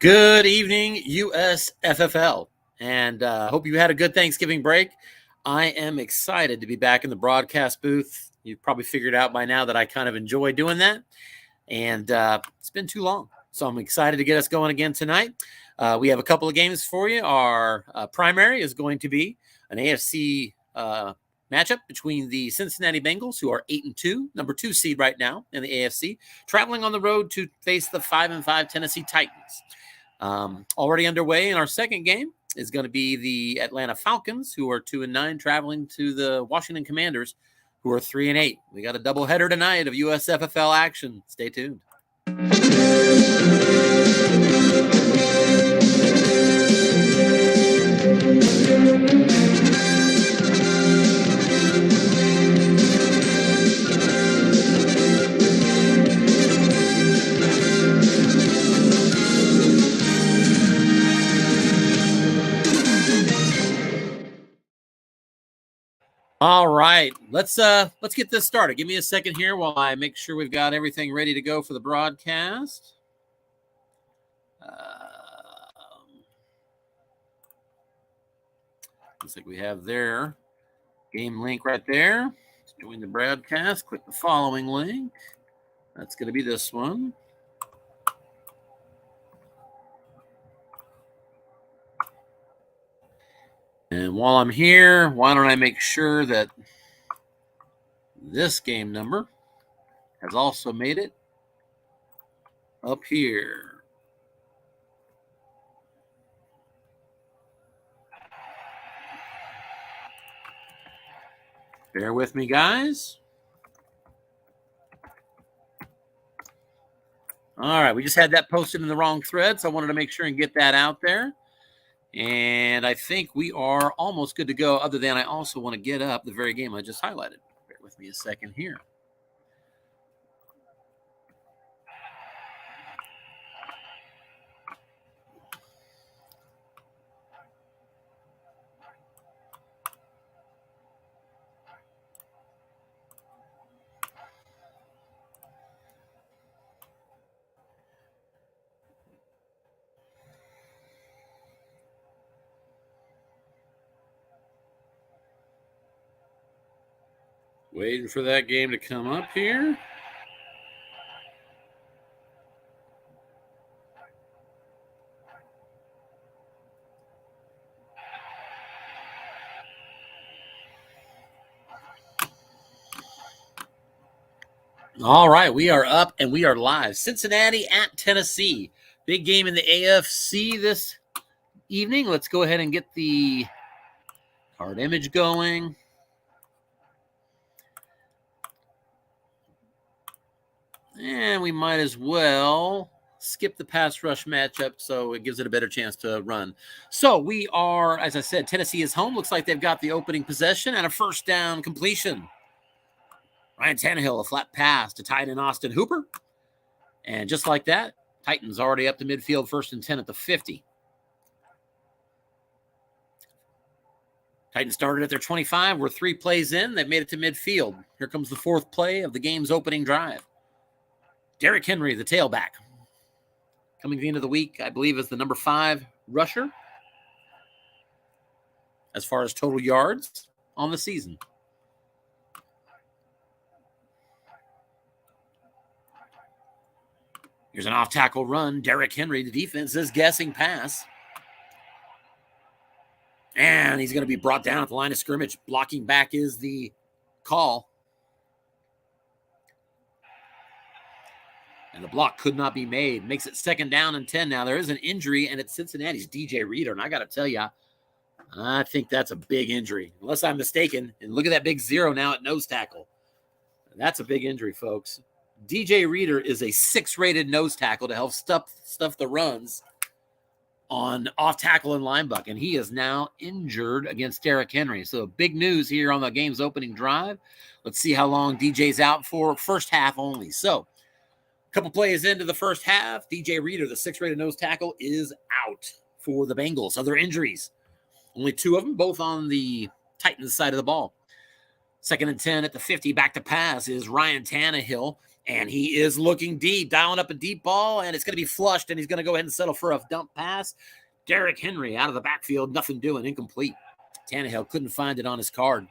Good evening, USFFL, and hope you had a good Thanksgiving break. I am excited to be back in the broadcast booth. You've probably figured out by now that I kind of enjoy doing that, and it's been too long. So I'm excited to get us going again tonight. We have a couple of games for you. Our primary is going to be an AFC matchup between the Cincinnati Bengals, who are 8-2, number 2 seed right now in the AFC, traveling on the road to face the 5-5 Tennessee Titans. Already underway in our second game is going to be the Atlanta Falcons, who are 2-9, traveling to the Washington Commanders, who are 3-8. We got a doubleheader tonight of USFFL action. Stay tuned. All right, let's get this started. Give me a second here while I make sure we've got everything ready to go for the broadcast. Looks like we have their game link right there. To join the broadcast, click the following link. That's going to be this one. And while I'm here, why don't I make sure that this game number has also made it up here. Bear with me, guys. All right, we just had that posted in the wrong thread, so I wanted to make sure and get that out there. And I think we are almost good to go, other than I also want to get up the very game I just highlighted. Bear with me a second here. Waiting for that game to come up here. All right, we are up and we are live. Cincinnati at Tennessee. Big game in the AFC this evening. Let's go ahead and get the card image going. And we might as well skip the pass rush matchup so it gives it a better chance to run. So we are, as I said, Tennessee is home. Looks like they've got the opening possession and a first down completion. Ryan Tannehill, a flat pass to tight end Austin Hooper. And just like that, Titans already up to midfield, 1st and 10 at the 50. Titans started at their 25. We're 3 plays in. They've made it to midfield. Here comes the 4th play of the game's opening drive. Derrick Henry, the tailback. Coming to the end of the week, I believe, is the number 5 rusher as far as total yards on the season. Here's an off-tackle run. Derrick Henry, the defense is guessing pass. And he's going to be brought down at the line of scrimmage. Blocking back is the call. And the block could not be made. Makes it 2nd down and 10 now. There is an injury, and it's Cincinnati's DJ Reader. And I got to tell you, I think that's a big injury, unless I'm mistaken. And look at that big 0 now at nose tackle. That's a big injury, folks. DJ Reader is a 6-rated nose tackle to help stuff the runs on off tackle and linebacker, and he is now injured against Derrick Henry. So big news here on the game's opening drive. Let's see how long DJ's out for. First half only. So a couple plays into the first half, DJ Reader, the 6-rated nose tackle, is out for the Bengals. Other injuries, only 2 of them, both on the Titans side of the ball. 2nd and 10 at the 50, back to pass is Ryan Tannehill. And he is looking deep, dialing up a deep ball, and it's going to be flushed, and he's going to go ahead and settle for a dump pass. Derrick Henry out of the backfield, nothing doing, incomplete. Tannehill couldn't find it on his card.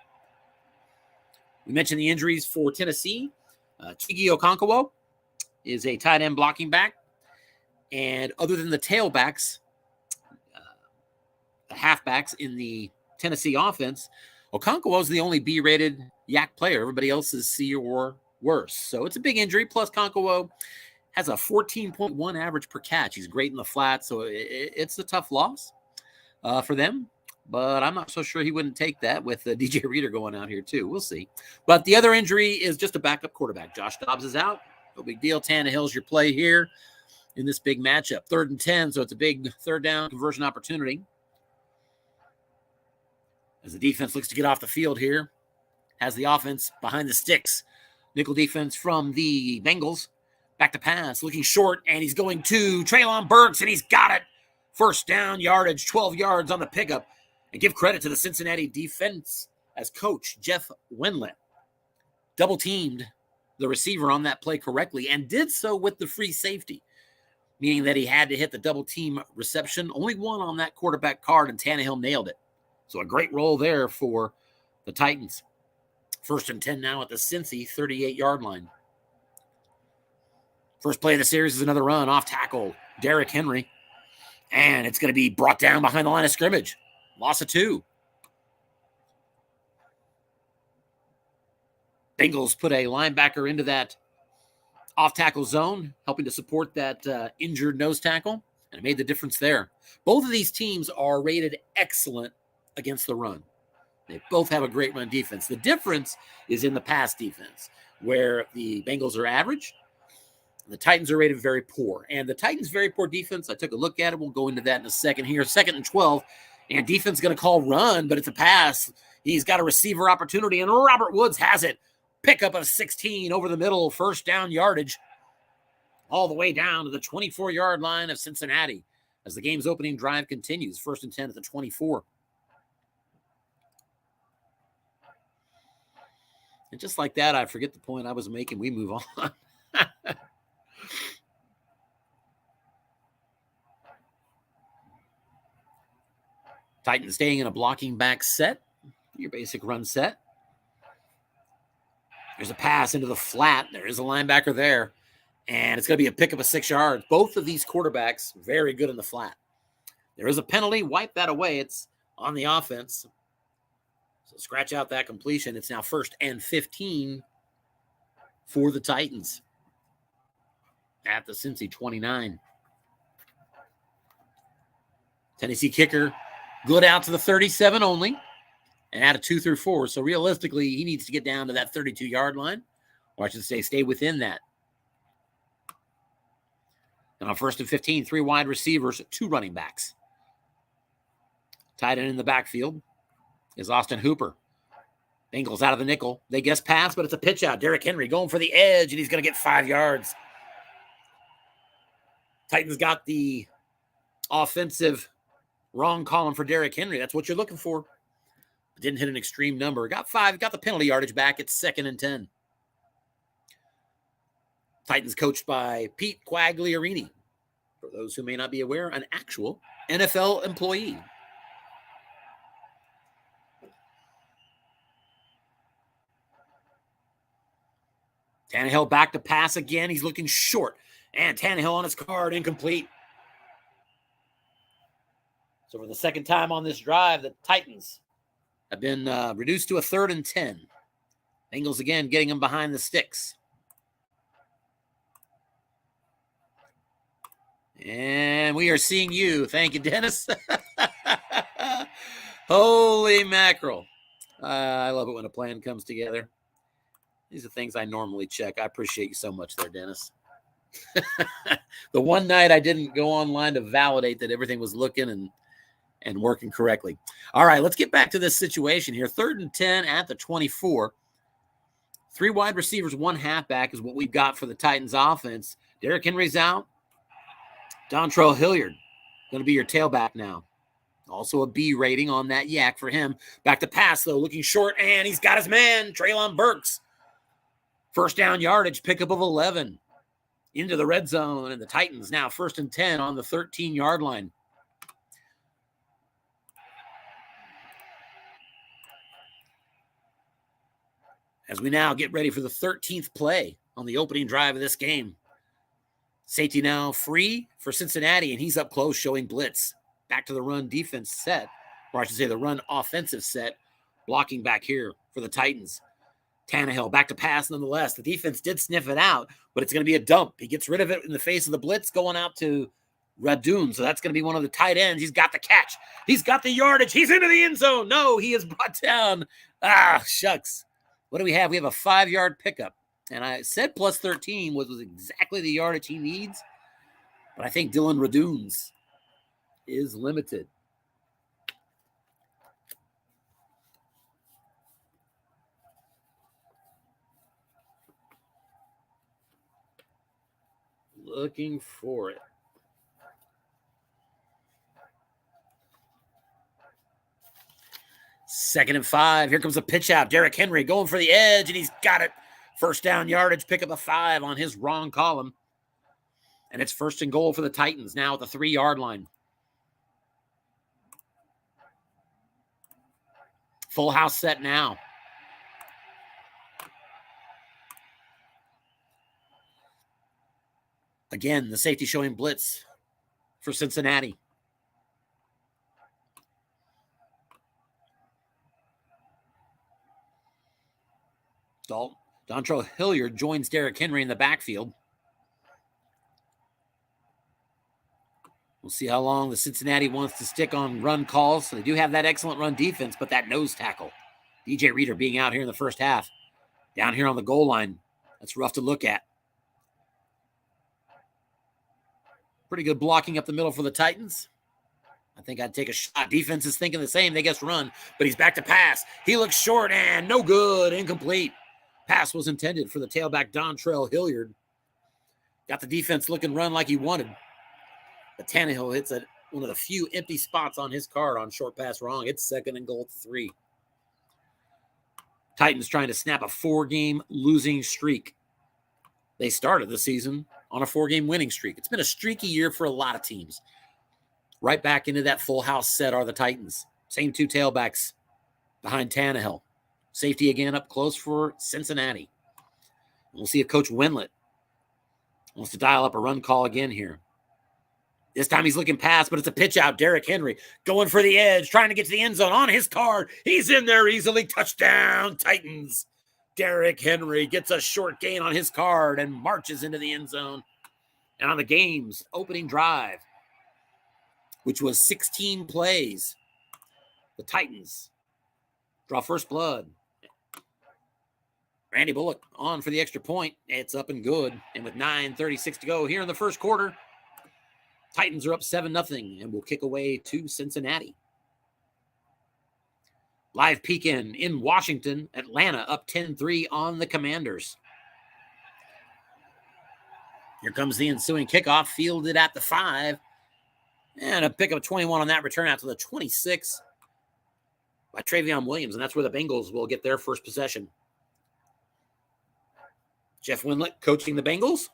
We mentioned the injuries for Tennessee. Chigi Okonkwo is a tight end blocking back. And other than the tailbacks, the halfbacks in the Tennessee offense, Okonkwo is the only B-rated YAC player. Everybody else is C or worse. So it's a big injury. Plus, Okonkwo has a 14.1 average per catch. He's great in the flat, so it's a tough loss for them. But I'm not so sure he wouldn't take that with DJ Reader going out here too. We'll see. But the other injury is just a backup quarterback. Josh Dobbs is out. No big deal. Tannehill's your play here in this big matchup. 3rd and 10, so it's a big third down conversion opportunity. As the defense looks to get off the field here, has the offense behind the sticks. Nickel defense from the Bengals. Back to pass, looking short, and he's going to Treylon Burks, and he's got it. First down yardage, 12 yards on the pickup. And give credit to the Cincinnati defense as coach Jeff Winlet double-teamed the receiver on that play correctly and did so with the free safety, meaning that he had to hit the double-team reception. Only one on that quarterback card, and Tannehill nailed it. So a great roll there for the Titans. 1st and 10 now at the Cincy 38-yard line. First play of the series is another run off tackle, Derrick Henry. And it's going to be brought down behind the line of scrimmage. Loss of 2. Bengals put a linebacker into that off-tackle zone, helping to support that injured nose tackle, and it made the difference there. Both of these teams are rated excellent against the run. They both have a great run defense. The difference is in the pass defense, where the Bengals are average. The Titans are rated very poor. And the Titans' very poor defense, I took a look at it. We'll go into that in a second here. 2nd and 12. And defense is going to call run, but it's a pass. He's got a receiver opportunity, and Robert Woods has it. Pickup of 16 over the middle, first down yardage, all the way down to the 24-yard line of Cincinnati as the game's opening drive continues. 1st and 10 at the 24. And just like that, I forget the point I was making. We move on. Titans staying in a blocking back set, your basic run set. There's a pass into the flat. There is a linebacker there, and it's going to be a pickup of 6 yards. Both of these quarterbacks very good in the flat. There is a penalty. Wipe that away. It's on the offense. So scratch out that completion. It's now 1st and 15 for the Titans at the Cincy 29. Tennessee kicker good out to the 37 only, and add a 2 through 4. So realistically, he needs to get down to that 32-yard line, or I should say stay within that. And on 1st and 15, 3 wide receivers, 2 running backs. Tight end in the backfield is Austin Hooper. Bengals out of the nickel. They guess pass, but it's a pitch out. Derrick Henry going for the edge, and he's going to get 5 yards. Titans got the offensive wrong column for Derrick Henry. That's what you're looking for. Didn't hit an extreme number. Got 5. Got the penalty yardage back. It's 2nd and 10. Titans coached by Pete Quagliarini. For those who may not be aware, an actual NFL employee. Tannehill back to pass again. He's looking short. And Tannehill on his card, incomplete. So for the second time on this drive, the Titans have been reduced to a 3rd and 10. Bengals again getting them behind the sticks. And we are seeing you. Thank you, Dennis. Holy mackerel. I love it when a plan comes together. These are things I normally check. I appreciate you so much there, Dennis. The one night I didn't go online to validate that everything was looking and working correctly. All right, let's get back to this situation here. 3rd and 10 at the 24. 3 wide receivers, 1 halfback is what we've got for the Titans offense. Derrick Henry's out. Dontrell Hilliard going to be your tailback now. Also a B rating on that yak for him. Back to pass, though, looking short, and he's got his man, Treylon Burks. First down yardage, pickup of 11 into the red zone, and the Titans now 1st and 10 on the 13-yard line. As we now get ready for the 13th play on the opening drive of this game. Safety now free for Cincinnati, and he's up close showing blitz. Back to the run defense set, or I should say the run offensive set, blocking back here for the Titans. Tannehill back to pass nonetheless. The defense did sniff it out, but it's going to be a dump. He gets rid of it in the face of the blitz going out to Radun, so that's going to be one of the tight ends. He's got the catch. He's got the yardage. He's into the end zone. No, he is brought down. Shucks. What do we have? We have a 5-yard pickup. And I said plus 13 was exactly the yardage he needs. But I think Dylan Raduns is limited. Looking for it. Second and 5. Here comes a pitch out. Derrick Henry going for the edge, and he's got it. First down yardage, pick up a 5 on his wrong column. And it's 1st and goal for the Titans now at the 3-yard line. Full house set now. Again, the safety showing blitz for Cincinnati. Dontrell Hilliard joins Derrick Henry in the backfield. We'll see how long the Cincinnati wants to stick on run calls. So they do have that excellent run defense, but that nose tackle, DJ Reader being out here in the first half, down here on the goal line, that's rough to look at. Pretty good blocking up the middle for the Titans. I think I'd take a shot. Defense is thinking the same. They guess run, but he's back to pass. He looks short and no good, incomplete. Pass was intended for the tailback Dontrell Hilliard. Got the defense looking run like he wanted. But Tannehill hits one of the few empty spots on his card on short pass wrong. It's 2nd and goal 3. Titans trying to snap a 4-game losing streak. They started the season on a 4-game winning streak. It's been a streaky year for a lot of teams. Right back into that full house set are the Titans. Same 2 tailbacks behind Tannehill. Safety again up close for Cincinnati. We'll see if Coach Wendlandt wants to dial up a run call again here. This time he's looking past, but it's a pitch out. Derrick Henry going for the edge, trying to get to the end zone on his card. He's in there easily. Touchdown, Titans. Derrick Henry gets a short gain on his card and marches into the end zone. And on the game's opening drive, which was 16 plays, the Titans draw first blood. Randy Bullock on for the extra point. It's up and good. And with 9:36 to go here in the first quarter, Titans are up 7-0 and will kick away to Cincinnati. Live peek in Washington, Atlanta up 10-3 on the Commanders. Here comes the ensuing kickoff, fielded at the 5. And a pickup of 21 on that return out to the 26 by Travion Williams. And that's where the Bengals will get their first possession. Jeff Wendlandt coaching the Bengals.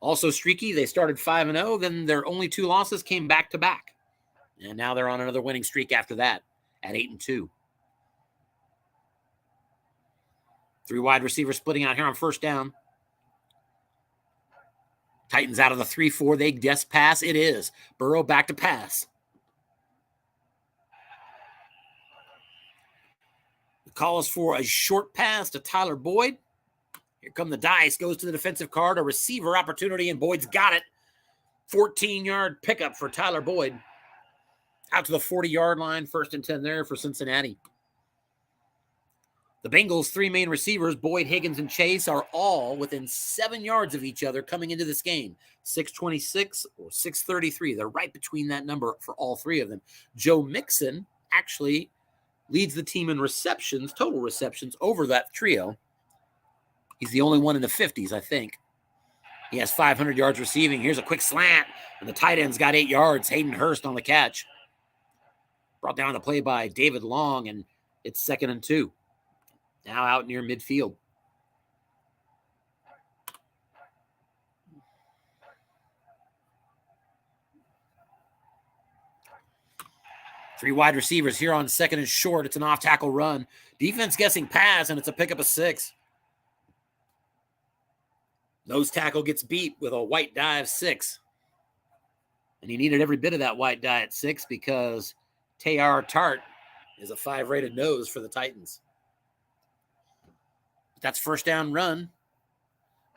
Also streaky. They started 5-0. Then their only 2 losses came back-to-back. And now they're on another winning streak after that at 8-2. 3 wide receivers splitting out here on first down. Titans out of the 3-4. They guess pass. It is. Burrow back to pass. The call is for a short pass to Tyler Boyd. Here come the dice. Goes to the defensive card. A receiver opportunity, and Boyd's got it. 14-yard pickup for Tyler Boyd. Out to the 40-yard line. 1st and 10 there for Cincinnati. The Bengals' 3 main receivers, Boyd, Higgins, and Chase, are all within 7 yards of each other coming into this game. 626 or 633. They're right between that number for all 3 of them. Joe Mixon actually leads the team in receptions, total receptions, over that trio. He's the only one in the 50s, I think. He has 500 yards receiving. Here's a quick slant, and the tight end's got 8 yards. Hayden Hurst on the catch. Brought down the play by David Long, and it's 2nd and 2. Now out near midfield. Three wide receivers here on second and short. It's an off-tackle run. Defense guessing pass, and it's a pickup of 6. Nose tackle gets beat with a white dive 6. And he needed every bit of that white die at 6 because Tayar Tart is a 5 rated nose for the Titans. That's first down run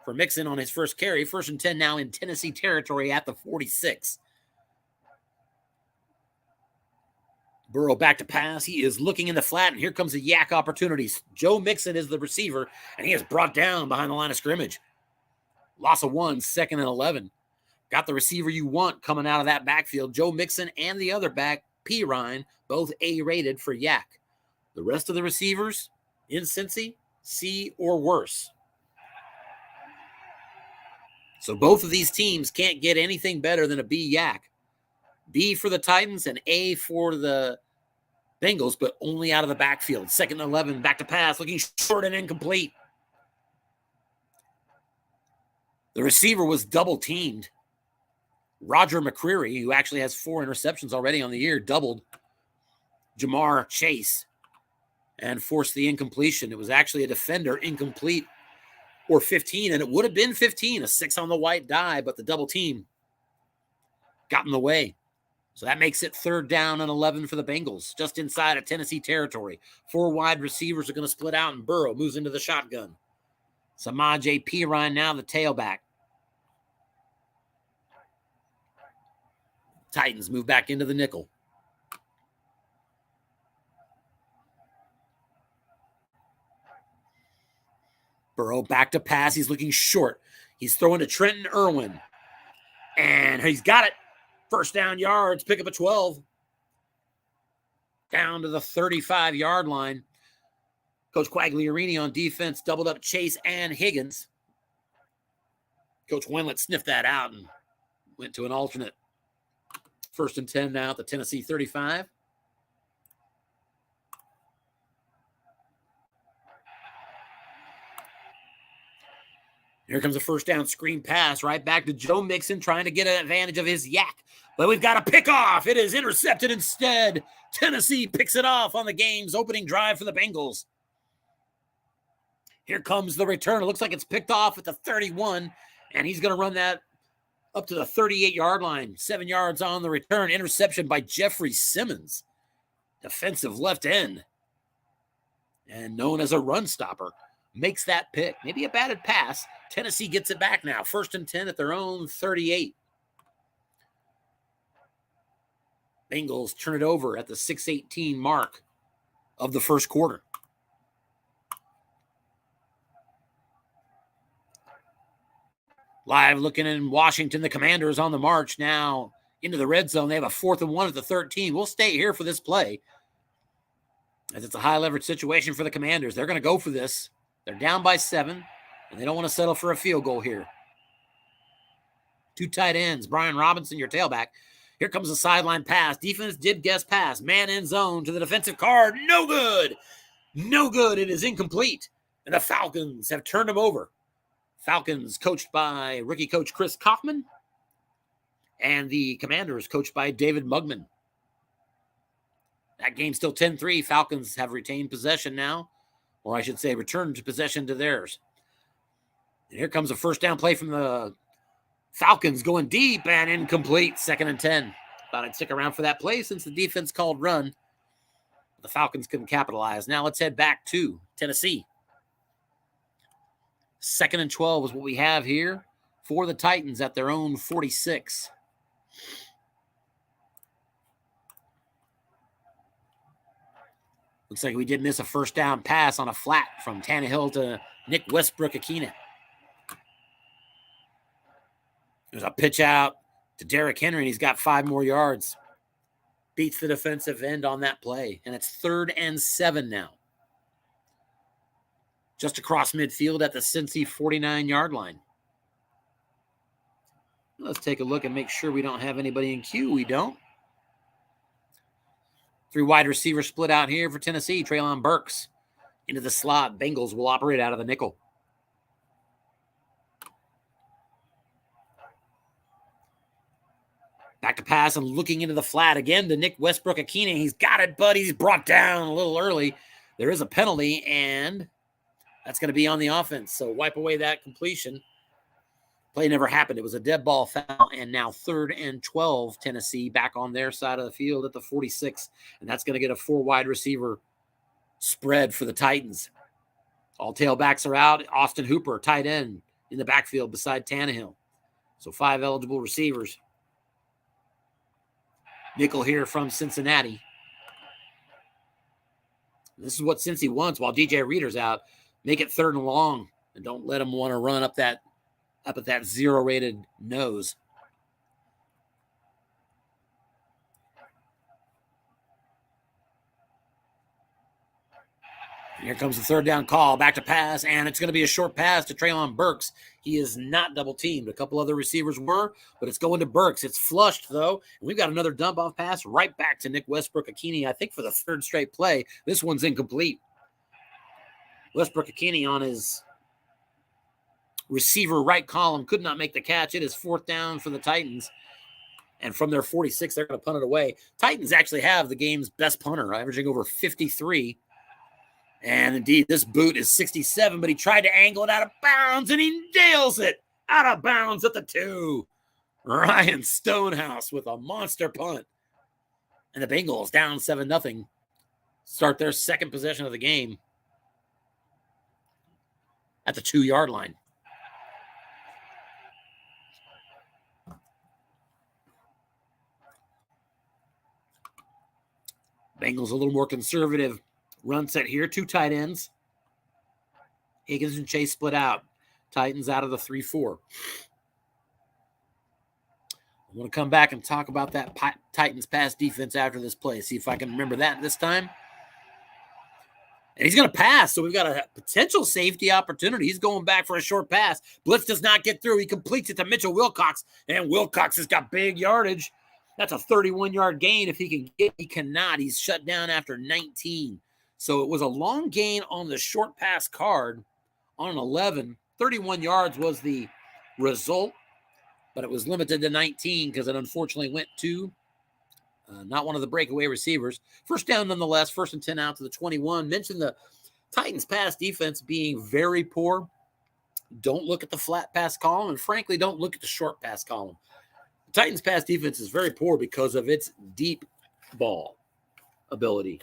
for Mixon on his first carry. 1st and 10 now in Tennessee territory at the 46. Burrow back to pass. He is looking in the flat, and here comes a yak opportunity. Joe Mixon is the receiver, and he is brought down behind the line of scrimmage. Loss of 1, 2nd and 11. Got the receiver you want coming out of that backfield. Joe Mixon and the other back, P. Ryan, both A-rated for yak. The rest of the receivers in Cincy, C or worse. So both of these teams can't get anything better than a B yak. B for the Titans and A for the Bengals, but only out of the backfield. 2nd and 11, back to pass, looking short and incomplete. The receiver was double teamed. Roger McCreary, who actually has 4 interceptions already on the year, doubled Jamar Chase and forced the incompletion. It was actually a defender incomplete or 15, and it would have been 15, a 6 on the white die, but the double team got in the way. So that makes it 3rd down and 11 for the Bengals, just inside of Tennessee territory. 4 wide receivers are going to split out, and Burrow moves into the shotgun. Samaje Perine now the tailback. Titans move back into the nickel. Burrow back to pass. He's looking short. He's throwing to Trenton Irwin. And he's got it. 1st down yards, pick up a 12. Down to the 35-yard line. Coach Quagliarini on defense doubled up Chase and Higgins. Coach Winlet sniffed that out and went to an alternate. 1st and 10 now at the Tennessee 35. Here comes a 1st down screen pass right back to Joe Mixon trying to get an advantage of his yak. But we've got a pick off. It is intercepted instead. Tennessee picks it off on the game's opening drive for the Bengals. Here comes the return. It looks like it's picked off at the 31, and he's going to run that up to the 38-yard line. 7 yards on the return. Interception by Jeffrey Simmons, defensive left end, and known as a run stopper. Makes that pick. Maybe a batted pass. Tennessee gets it back now. 1st and 10 at their own 38. Bengals turn it over at the 6:18 mark of the first quarter. Live looking in Washington, the Commanders on the march now into the red zone. They have a 4th and 1 at the 13. We'll stay here for this play, as it's a high leverage situation for the Commanders. They're going to go for this. They're down by 7, and they don't want to settle for a field goal here. 2 tight ends. Brian Robinson, your tailback. Here comes a sideline pass. Defense did guess pass. Man in zone to the defensive card. No good. No good. It is incomplete. And the Falcons have turned him over. Falcons coached by rookie coach Chris Kaufman. And the Commanders coached by David Mugman. That game's still 10-3. Falcons have retained possession now. Or I should say returned to possession to theirs. And here comes a 1st down play from the Falcons going deep and incomplete. 2nd and 10. Thought I'd stick around for that play since the defense called run. The Falcons couldn't capitalize. Now let's head back to Tennessee. 2nd and 12 is what we have here for the Titans at their own 46. Looks like we did miss a 1st down pass on a flat from Tannehill to Nick Westbrook-Akina. There's a pitch out to Derrick Henry, and he's got 5 more yards. Beats the defensive end on that play, and it's 3rd and 7 now. Just across midfield at the Cincy 49-yard line. Let's take a look and make sure we don't have anybody in queue. We don't. 3 wide receivers split out here for Tennessee. Treylon Burks into the slot. Bengals will operate out of the nickel. Back to pass and looking into the flat again to Nick Westbrook-Akine. He's got it, but he's brought down a little early. There is a penalty, and that's going to be on the offense. So wipe away that completion. Play never happened. It was a dead ball foul, and now 3rd and 12, Tennessee back on their side of the field at the 46, and that's going to get a 4 wide receiver spread for the Titans. All tailbacks are out. Austin Hooper, tight end, in the backfield beside Tannehill. So 5 eligible receivers. Nickel here from Cincinnati. This is what Cincy wants while DJ Reader's out. Make it 3rd and long, and don't let them want to run up at that 0-rated nose. Here comes the 3rd down call. Back to pass, and it's going to be a short pass to Treylon Burks. He is not double-teamed. A couple other receivers were, but it's going to Burks. It's flushed, though, and we've got another dump-off pass right back to Nick Westbrook-Akine, I think for the 3rd straight play. This one's incomplete. Westbrook-Akine on his receiver right column could not make the catch. It is 4th down for the Titans. And from their 46, they're going to punt it away. Titans actually have the game's best punter, averaging over 53. And indeed, this boot is 67, but he tried to angle it out of bounds, and he nails it out of bounds at the 2. Ryan Stonehouse with a monster punt. And the Bengals down 7-0. Start their 2nd possession of the game at the 2-yard line. Bengals a little more conservative run set here. 2 tight ends. Higgins and Chase split out. Titans out of the 3-4. I want to come back and talk about that Titans pass defense after this play. See if I can remember that this time. And he's going to pass, so we've got a potential safety opportunity. He's going back for a short pass. Blitz does not get through. He completes it to Mitchell Wilcox, and Wilcox has got big yardage. That's a 31-yard gain if he can get. He cannot. He's shut down after 19. So it was a long gain on the short pass card on an 11. 31 yards was the result, but it was limited to 19 because it unfortunately went to not one of the breakaway receivers. 1st down nonetheless, 1st and 10 out to the 21. Mentioned the Titans pass defense being very poor. Don't look at the flat pass column, and frankly, don't look at the short pass column. The Titans pass defense is very poor because of its deep ball ability.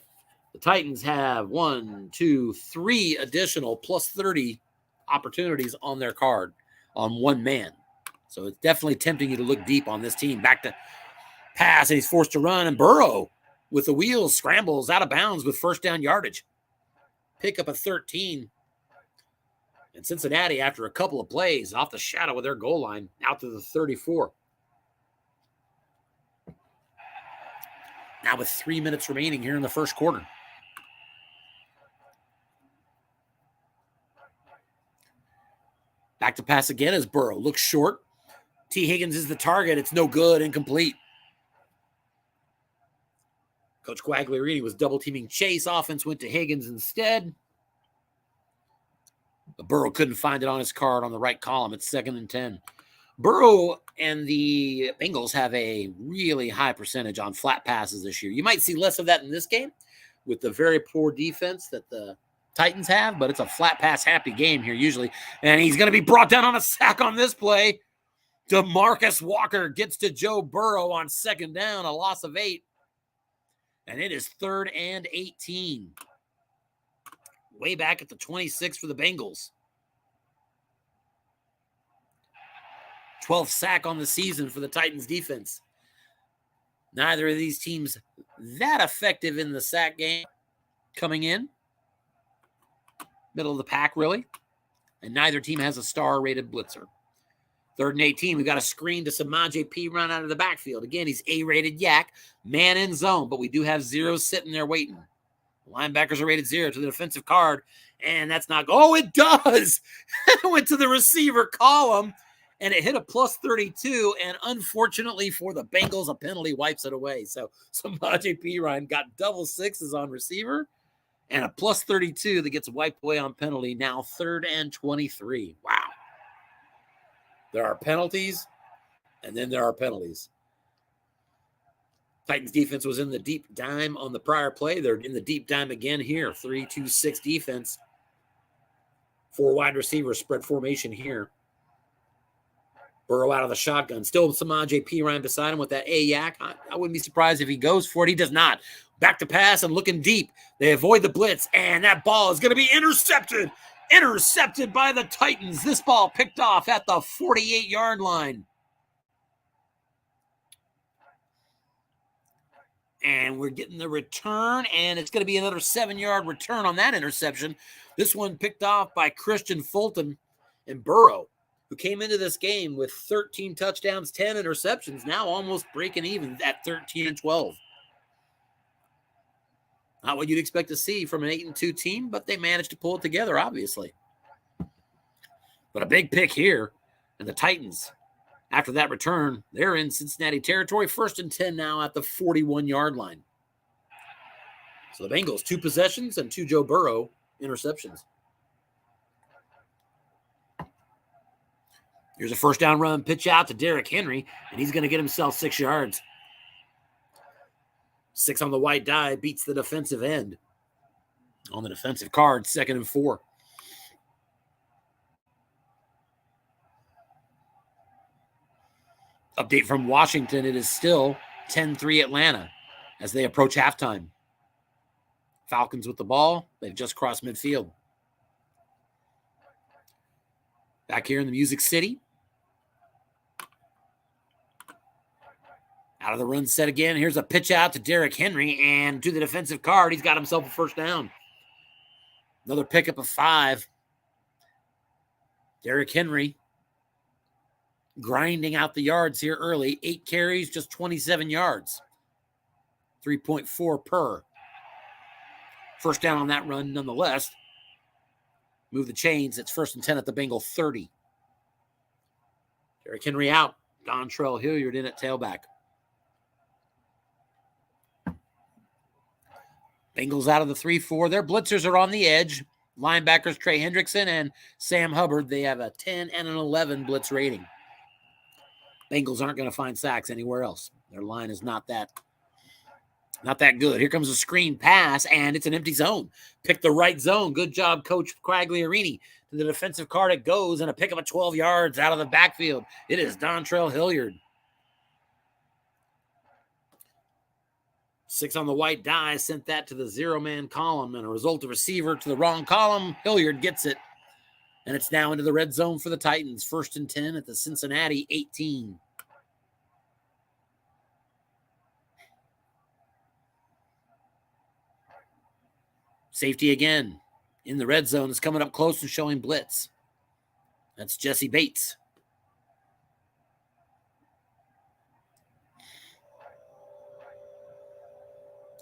The Titans have 1, 2, 3 additional plus 30 opportunities on their card on one man. So it's definitely tempting you to look deep on this team. Back to pass, and he's forced to run, and Burrow with the wheels scrambles out of bounds with 1st down yardage. Pick up a 13. And Cincinnati, after a couple of plays, off the shadow of their goal line, out to the 34. Now with 3 minutes remaining here in the 1st quarter. Back to pass again as Burrow looks short. T. Higgins is the target. It's no good, incomplete. Coach Quagliarini was double-teaming Chase. Offense went to Higgins instead. But Burrow couldn't find it on his card on the right column. It's 2nd and 10. Burrow and the Bengals have a really high percentage on flat passes this year. You might see less of that in this game with the very poor defense that the Titans have, but it's a flat pass happy game here usually. And he's going to be brought down on a sack on this play. DeMarcus Walker gets to Joe Burrow on 2nd down, a loss of 8. And it is 3rd and 18. Way back at the 26 for the Bengals. 12th sack on the season for the Titans defense. Neither of these teams that effective in the sack game coming in. Middle of the pack, really. And neither team has a star-rated blitzer. 3rd and 18, we've got a screen to Samaje P. run out of the backfield. Again, he's A-rated yak, man in zone, but we do have 0 sitting there waiting. Linebackers are rated 0 to the defensive card, and that's not – oh, it does! It went to the receiver column, and it hit a plus 32, and unfortunately for the Bengals, a penalty wipes it away. So Samaje P. Ryan got double sixes on receiver, and a plus 32 that gets wiped away on penalty. Now 3rd and 23. Wow. There are penalties, and then there are penalties. Titans defense was in the deep dime on the prior play. They're in the deep dime again here. 3-2-6 defense. 4 wide receivers, spread formation here. Burrow out of the shotgun. Still Samaje Perine beside him with that A-Yak. I wouldn't be surprised if he goes for it. He does not. Back to pass and looking deep. They avoid the blitz, and that ball is going to be intercepted. Intercepted by the Titans. This ball picked off at the 48-yard line. And we're getting the return, and it's going to be another 7-yard return on that interception. This one picked off by Christian Fulton and Burrow, who came into this game with 13 touchdowns, 10 interceptions, now almost breaking even at 13-12. Not what you'd expect to see from an 8-2 team, but they managed to pull it together, obviously. But a big pick here, and the Titans, after that return, they're in Cincinnati territory. 1st and 10 now at the 41-yard line. So the Bengals, 2 possessions and 2 Joe Burrow interceptions. Here's a first down run, pitch out to Derrick Henry, and he's going to get himself 6 yards. 6 on the white die, beats the defensive end. On the defensive card, 2nd and 4. Update from Washington, it is still 10-3 Atlanta as they approach halftime. Falcons with the ball. They've just crossed midfield. Back here in the Music City. Out of the run set again. Here's a pitch out to Derrick Henry, and to the defensive card, he's got himself a first down. Another pickup of 5. Derrick Henry grinding out the yards here early. 8 carries, just 27 yards. 3.4 per. First down on that run nonetheless. Move the chains. It's 1st and 10 at the Bengal 30. Derrick Henry out. Dontrell Hilliard in at tailback. Bengals out of the 3-4. Their blitzers are on the edge. Linebackers Trey Hendrickson and Sam Hubbard. They have a 10 and an 11 blitz rating. Bengals aren't going to find sacks anywhere else. Their line is not that good. Here comes a screen pass, and it's an empty zone. Pick the right zone. Good job, Coach Quagliarini. To the defensive card it goes, and a pickup of 12 yards out of the backfield. It is Dontrell Hilliard. 6 on the white die, sent that to the 0-man column, and a result of receiver to the wrong column. Hilliard gets it, and it's now into the red zone for the Titans. 1st and 10 at the Cincinnati 18. Safety again in the red zone is coming up close and showing blitz. That's Jesse Bates.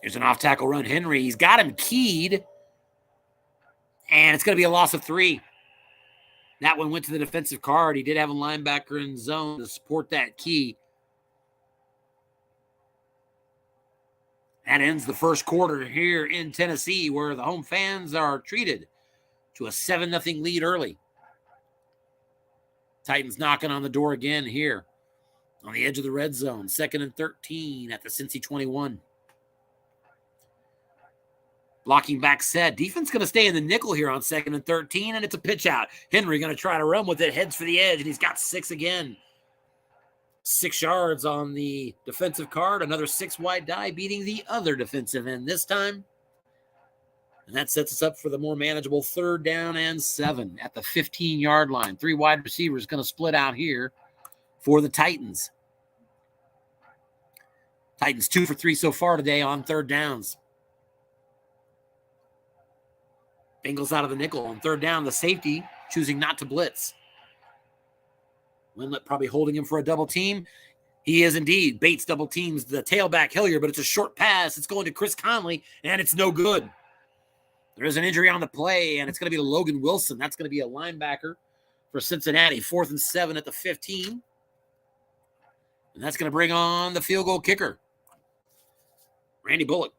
Here's an off-tackle run. Henry, he's got him keyed. And it's going to be a loss of 3. That one went to the defensive card. He did have a linebacker in zone to support that key. That ends the first quarter here in Tennessee, where the home fans are treated to a 7-0 lead early. Titans knocking on the door again here on the edge of the red zone. 2nd and 13 at the Cincy 21. Blocking back set. Defense going to stay in the nickel here on 2nd and 13, and it's a pitch out. Henry going to try to run with it, heads for the edge, and he's got 6 again. 6 yards on the defensive card. Another 6 wide die, beating the other defensive end this time. And that sets us up for the more manageable 3rd down and 7 at the 15-yard line. 3 wide receivers going to split out here for the Titans. Titans 2 for 3 so far today on 3rd downs. Bengals out of the nickel on 3rd down. The safety choosing not to blitz. Winlet probably holding him for a double team. He is indeed. Bates double teams the tailback Hilliard, but it's a short pass. It's going to Chris Conley, and it's no good. There is an injury on the play, and it's going to be to Logan Wilson. That's going to be a linebacker for Cincinnati. 4th and 7 at the 15. And that's going to bring on the field goal kicker, Randy Bullock.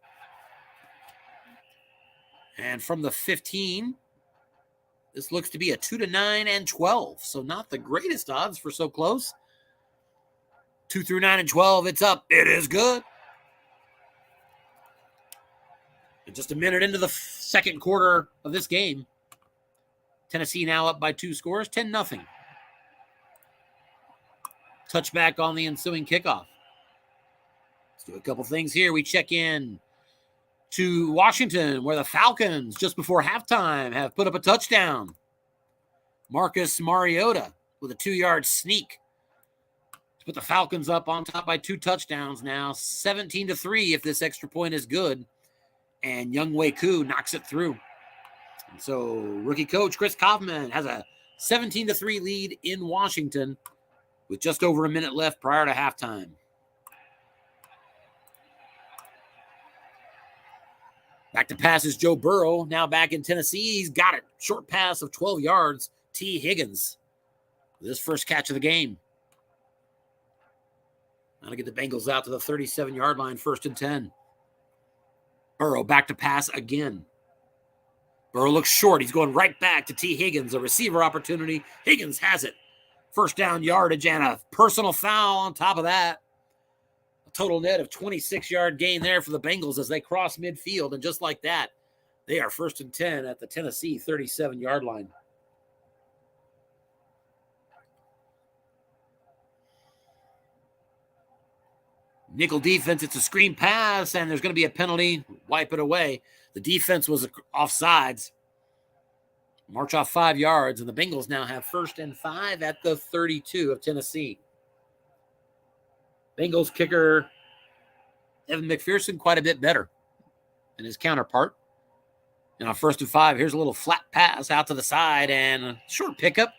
And from the 15, this looks to be a 2-9 and 12. So not the greatest odds for so close. 2 through 9 and 12, it's up. It is good. Just a minute into the second quarter of this game. Tennessee now up by 2 scores, 10-0. Touchback on the ensuing kickoff. Let's do a couple things here. We check in to Washington, where the Falcons, just before halftime, have put up a touchdown. Marcus Mariota with a 2-yard sneak to put the Falcons up on top by 2 touchdowns now, 17-3 if this extra point is good. And Younghoe Koo knocks it through. And so rookie coach Chris Kaufman has a 17-3 lead in Washington with just over a minute left prior to halftime. Back to pass is Joe Burrow, now back in Tennessee. He's got it. Short pass of 12 yards. T. Higgins with his first catch of the game. That'll get the Bengals out to the 37-yard line, 1st and 10. Burrow back to pass again. Burrow looks short. He's going right back to T. Higgins. A receiver opportunity. Higgins has it. First down yardage and a personal foul on top of that. A total net of 26-yard gain there for the Bengals as they cross midfield. And just like that, they are 1st and 10 at the Tennessee 37-yard line. Nickel defense, it's a screen pass, and there's going to be a penalty. Wipe it away. The defense was offsides. March off 5 yards, and the Bengals now have 1st and 5 at the 32 of Tennessee. Bengals kicker Evan McPherson quite a bit better than his counterpart. And on 1st and 5, here's a little flat pass out to the side and a short pickup.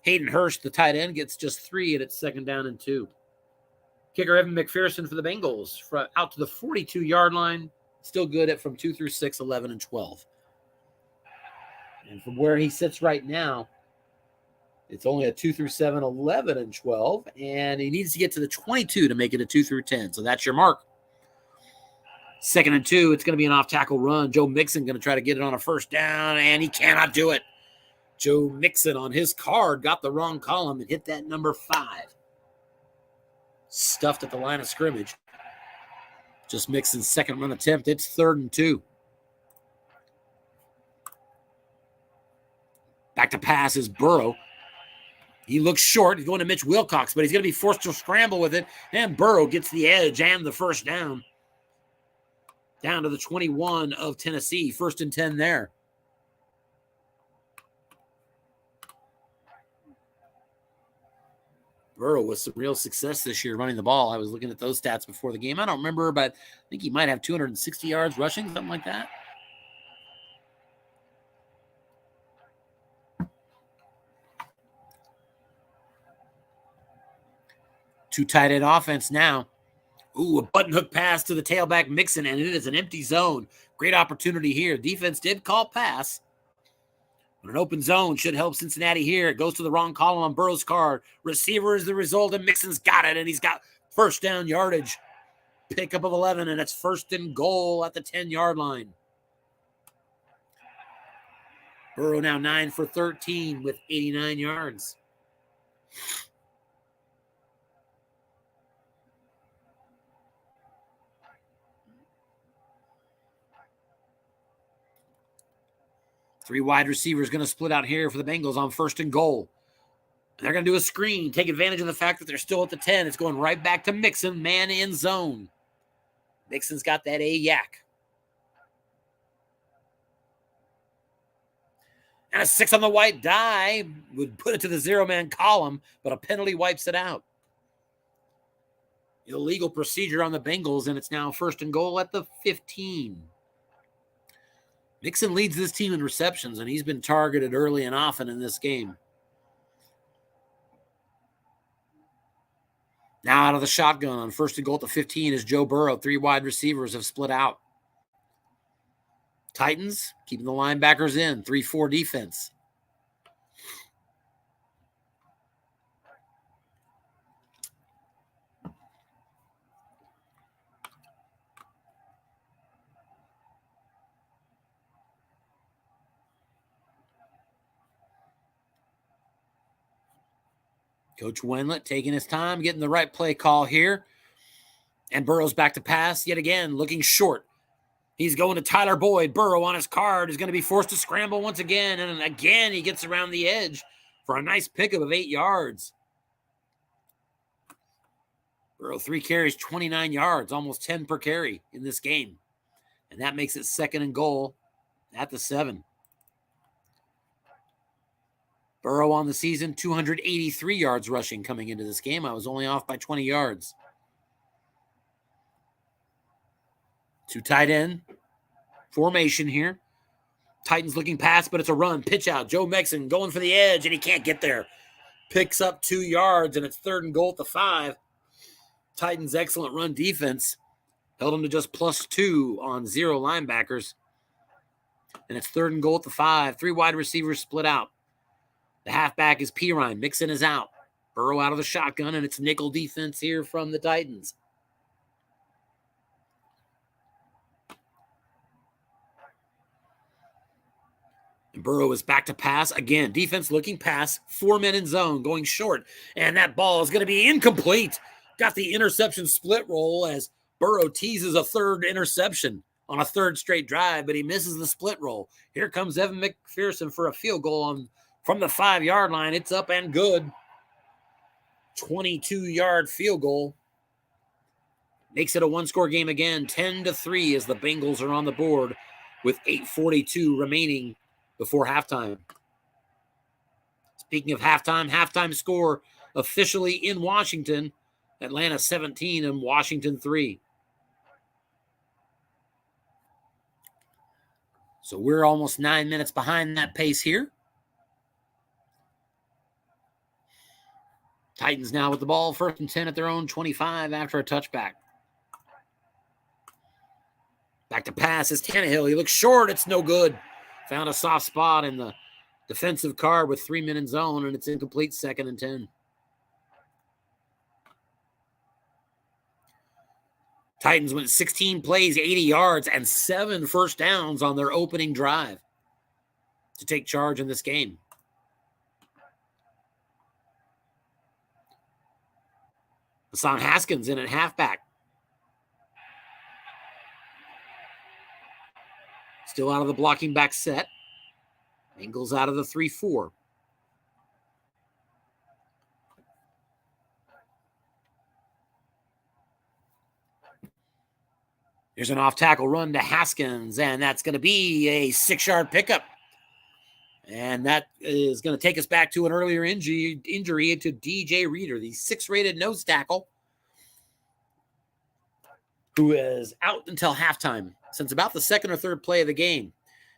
Hayden Hurst, the tight end, gets just 3, and it's 2nd down and 2. Kicker Evan McPherson for the Bengals out to the 42-yard line. Still good at from 2 through 6, 11, and 12. And from where he sits right now, it's only a 2 through 7, 11, and 12. And he needs to get to the 22 to make it a 2 through 10. So that's your mark. 2nd and 2, it's going to be an off-tackle run. Joe Mixon going to try to get it on a 1st down, and he cannot do it. Joe Mixon on his card got the wrong column and hit that number 5. Stuffed at the line of scrimmage. Just Mixon's 2nd run attempt. It's 3rd and 2. Back to pass is Burrow. He looks short. He's going to Mitch Wilcox, but he's going to be forced to scramble with it. And Burrow gets the edge and the 1st down. Down to the 21 of Tennessee. 1st and 10 there. Burrow with some real success this year running the ball. I was looking at those stats before the game. I don't remember, but I think he might have 260 yards rushing, something like that. Two tight end offense now. Ooh, a button hook pass to the tailback Mixon, and it is an empty zone. Great opportunity here. Defense did call pass. But an open zone should help Cincinnati here. It goes to the wrong column on Burrow's card. Receiver is the result, and Mixon's got it, and he's got 1st down yardage. Pickup of 11, and it's 1st and goal at the 10-yard line. Burrow now 9 for 13 with 89 yards. Three wide receivers going to split out here for the Bengals on 1st and goal. And they're going to do a screen, take advantage of the fact that they're still at the 10. It's going right back to Mixon, man in zone. Mixon's got that yak. And a 6 on the white die would put it to the 0-man column, but a penalty wipes it out. Illegal procedure on the Bengals, and it's now 1st and goal at the 15. Mixon leads this team in receptions, and he's been targeted early and often in this game. Now out of the shotgun on 1st and goal at the 15 is Joe Burrow. 3 wide receivers have split out. Titans keeping the linebackers in. 3-4 defense. Coach Wendlandt taking his time, getting the right play call here. And Burrow's back to pass yet again, looking short. He's going to Tyler Boyd. Burrow on his card is going to be forced to scramble once again. And again, he gets around the edge for a nice pickup of 8 yards. Burrow, 3 carries, 29 yards, almost 10 per carry in this game. And that makes it 2nd and goal at the 7. Burrow on the season, 283 yards rushing coming into this game. I was only off by 20 yards. 2 tight end formation here. Titans looking pass, but it's a run. Pitch out. Joe Mixon going for the edge, and he can't get there. Picks up 2 yards, and it's 3rd and goal at the 5. Titans' excellent run defense held him to just +2 on 0 linebackers. And it's 3rd and goal at the 5. 3 wide receivers split out. The halfback is Pirine. Mixon is out. Burrow out of the shotgun, and it's nickel defense here from the Titans. And Burrow is back to pass. Again, defense looking pass. 4 men in zone, going short. And that ball is going to be incomplete. Got the interception split roll as Burrow teases a 3rd interception on a 3rd straight drive, but he misses the split roll. Here comes Evan McPherson for a field goal from the 5-yard line. It's up and good. 22-yard field goal. Makes it a 1-score game again. 10-3 as the Bengals are on the board with 8:42 remaining before halftime. Speaking of halftime score officially in Washington. Atlanta 17 and Washington 3. So we're almost 9 minutes behind that pace here. Titans now with the ball, 1st and 10 at their own 25 after a touchback. Back to pass is Tannehill. He looks short. It's no good. Found a soft spot in the defensive card with 3 men in zone, and it's incomplete, 2nd and 10. Titans went 16 plays, 80 yards, and 7 first downs on their opening drive to take charge in this game. Hassan Haskins in at halfback. Still out of the blocking back set. Bengals out of the 3-4. Here's an off-tackle run to Haskins, and that's going to be a 6-yard pickup. And that is going to take us back to an earlier injury to DJ Reader, the 6-rated nose tackle, who is out until halftime since about the 2nd or 3rd play of the game.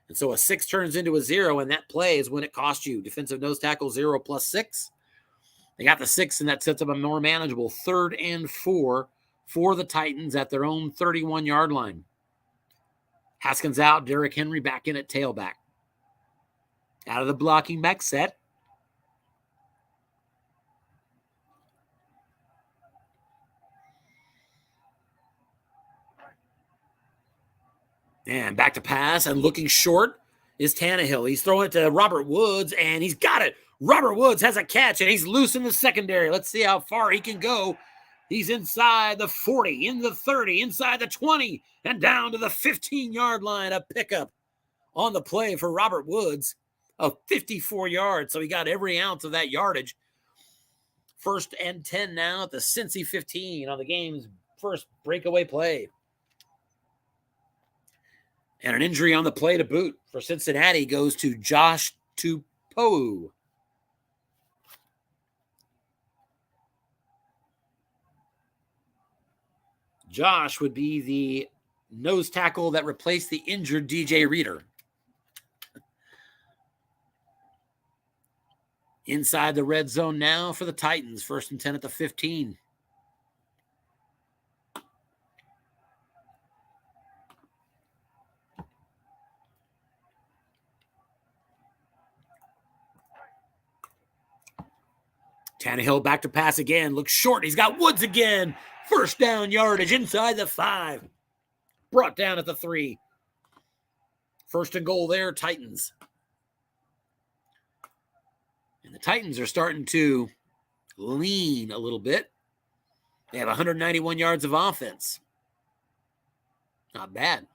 And so a 6 turns into a 0, and that play is when it cost you. Defensive nose tackle 0 plus 6. They got the 6, and that sets up a more manageable 3rd and 4 for the Titans at their own 31-yard line. Haskins out, Derrick Henry back in at tailback. Out of the blocking back set. And back to pass, and looking short is Tannehill. He's throwing it to Robert Woods, and he's got it. Robert Woods has a catch, and he's loose in the secondary. Let's see how far he can go. He's inside the 40, in the 30, inside the 20, and down to the 15-yard line. A pickup on the play for Robert Woods of 54 yards. So he got every ounce of that yardage. 1st and 10 now at the Cincy 15 on the game's first breakaway play. And an injury on the play to boot for Cincinnati goes to Josh Tupou. Josh would be the nose tackle that replaced the injured DJ Reader. Inside the red zone now for the Titans. 1st and 10 at the 15. Tannehill back to pass again. Looks short. He's got Woods again. 1st down yardage inside the 5. Brought down at the 3. 1st and goal there, Titans. And the Titans are starting to lean a little bit. They have 191 yards of offense. Not bad.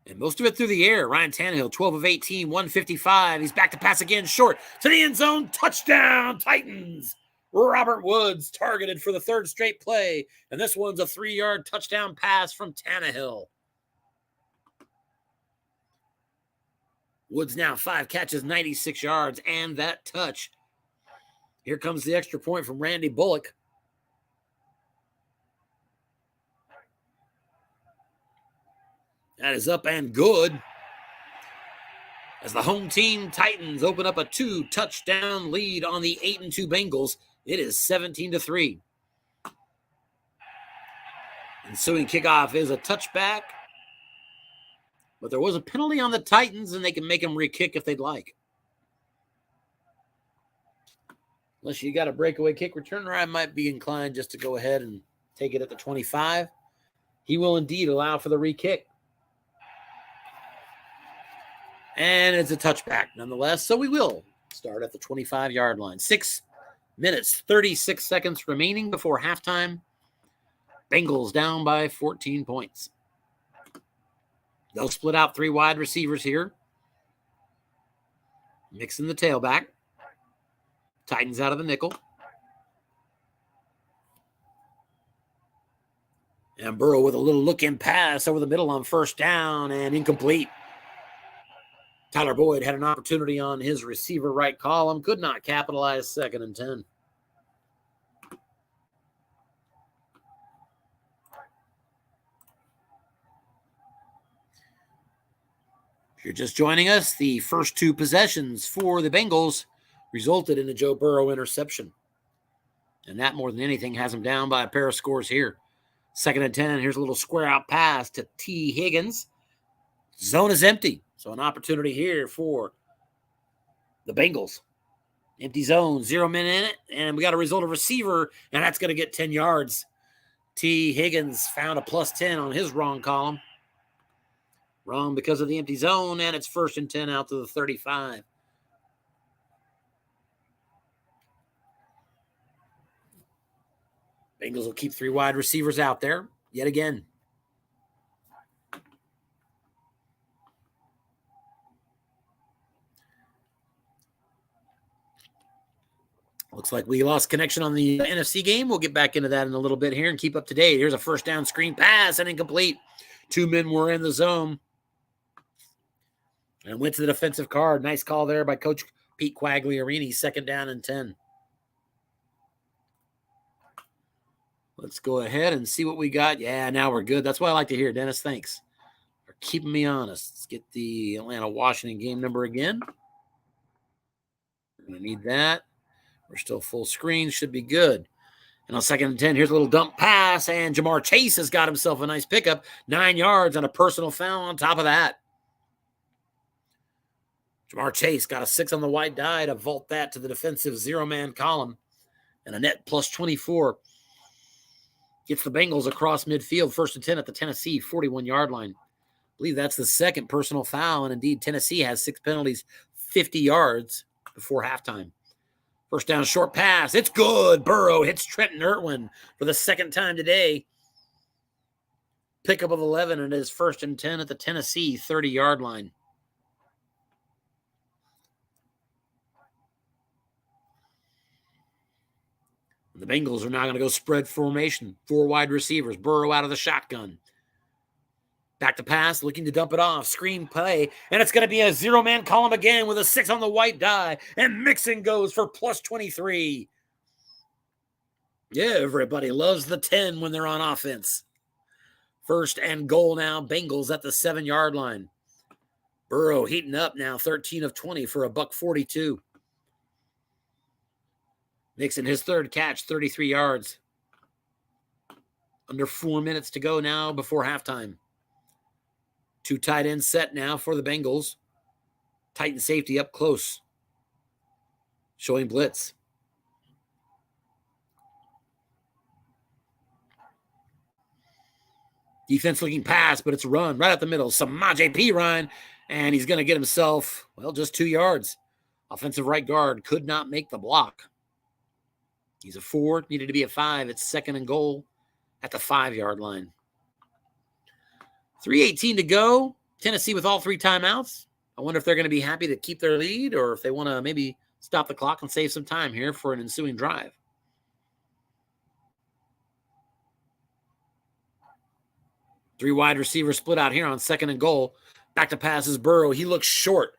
And most of it through the air. Ryan Tannehill, 12 of 18, 155. He's back to pass again, short to the end zone. Touchdown, Titans. Robert Woods targeted for the third straight play. And this one's a 3-yard touchdown pass from Tannehill. Woods now 5 catches, 96 yards, and that touch. Here comes the extra point from Randy Bullock. That is up and good. As the home team Titans open up a 2-touchdown lead on the 8-2 Bengals. It is 17-3. Ensuing kickoff is a touchback. But there was a penalty on the Titans, and they can make them re-kick if they'd like. Unless you got a breakaway kick returner, I might be inclined just to go ahead and take it at the 25. He will indeed allow for the re-kick. And it's a touchback nonetheless, so we will start at the 25-yard line. 6 minutes, 36 seconds remaining before halftime. Bengals down by 14 points. They'll split out 3 wide receivers here. Mixing the tailback. Titans out of the nickel. And Burrow with a little look-in pass over the middle on first down and incomplete. Tyler Boyd had an opportunity on his receiver right column. Could not capitalize. 2nd and 10. If you're just joining us, the first 2 possessions for the Bengals resulted in a Joe Burrow interception. And that, more than anything, has him down by a pair of scores here. 2nd and 10. Here's a little square-out pass to T. Higgins. Zone is empty. So an opportunity here for the Bengals. Empty zone, 0 men in it, and we got a result of receiver, and that's going to get 10 yards. T. Higgins found a +10 on his wrong column. Wrong because of the empty zone, and it's 1st and 10 out to the 35. Bengals will keep 3 wide receivers out there yet again. Looks like we lost connection on the NFC game. We'll get back into that in a little bit here and keep up to date. Here's a first down screen pass and incomplete. 2 men were in the zone. And went to the defensive card. Nice call there by Coach Pete Quagliarini. 2nd down and 10. Let's go ahead and see what we got. Yeah, now we're good. That's what I like to hear, Dennis. Thanks for keeping me honest. Let's get the Atlanta-Washington game number again. We're going to need that. We're still full screen. Should be good. And on 2nd and 10, here's a little dump pass, and Jamar Chase has got himself a nice pickup. 9 yards on a personal foul on top of that. Jamar Chase got a 6 on the white die to vault that to the defensive 0-man column. And a net +24. Gets the Bengals across midfield, 1st and 10 at the Tennessee 41-yard line. I believe that's the 2nd personal foul, and indeed Tennessee has 6 penalties, 50 yards before halftime. First down, short pass. It's good. Burrow hits Trenton Irwin for the 2nd time today. Pickup of 11, and it is 1st and 10 at the Tennessee 30-yard line. The Bengals are now going to go spread formation. 4 wide receivers. Burrow out of the shotgun. Back to pass, looking to dump it off. Screen play, and it's going to be a 0-man column again with a 6 on the white die. And Mixon goes for +23. Yeah, everybody loves the 10 when they're on offense. 1st and goal now. Bengals at the 7-yard line. Burrow heating up now, 13 of 20 for a $142. Mixon, his 3rd catch, 33 yards. Under 4 minutes to go now before halftime. 2 tight ends set now for the Bengals. Titan safety up close. Showing blitz. Defense looking pass, but it's a run right up the middle. Samaje Perine, and he's going to get himself, well, just 2 yards. Offensive right guard could not make the block. He's a 4, needed to be a 5. It's 2nd and goal at the 5-yard line. 3:18 to go. Tennessee with all 3 timeouts. I wonder if they're going to be happy to keep their lead or if they want to maybe stop the clock and save some time here for an ensuing drive. Three wide receivers split out here on 2nd and goal. Back to pass is Burrow. He looks short.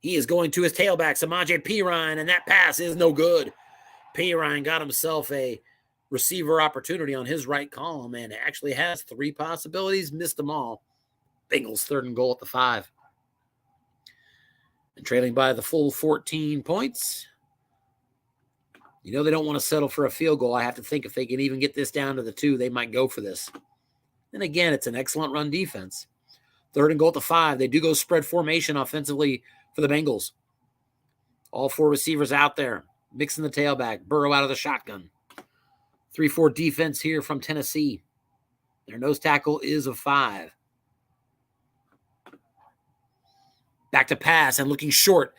He is going to his tailback, Samaje Perine, and that pass is no good. Perine got himself a receiver opportunity on his right column and actually has 3 possibilities, missed them all. Bengals 3rd and goal at the 5. And trailing by the full 14 points. You know they don't want to settle for a field goal. I have to think if they can even get this down to the 2, they might go for this. And again, it's an excellent run defense. 3rd and goal at the 5. They do go spread formation offensively for the Bengals. All 4 receivers out there. Mixing the tailback. Burrow out of the shotgun. 3-4 defense here from Tennessee. Their nose tackle is a 5. Back to pass and looking short.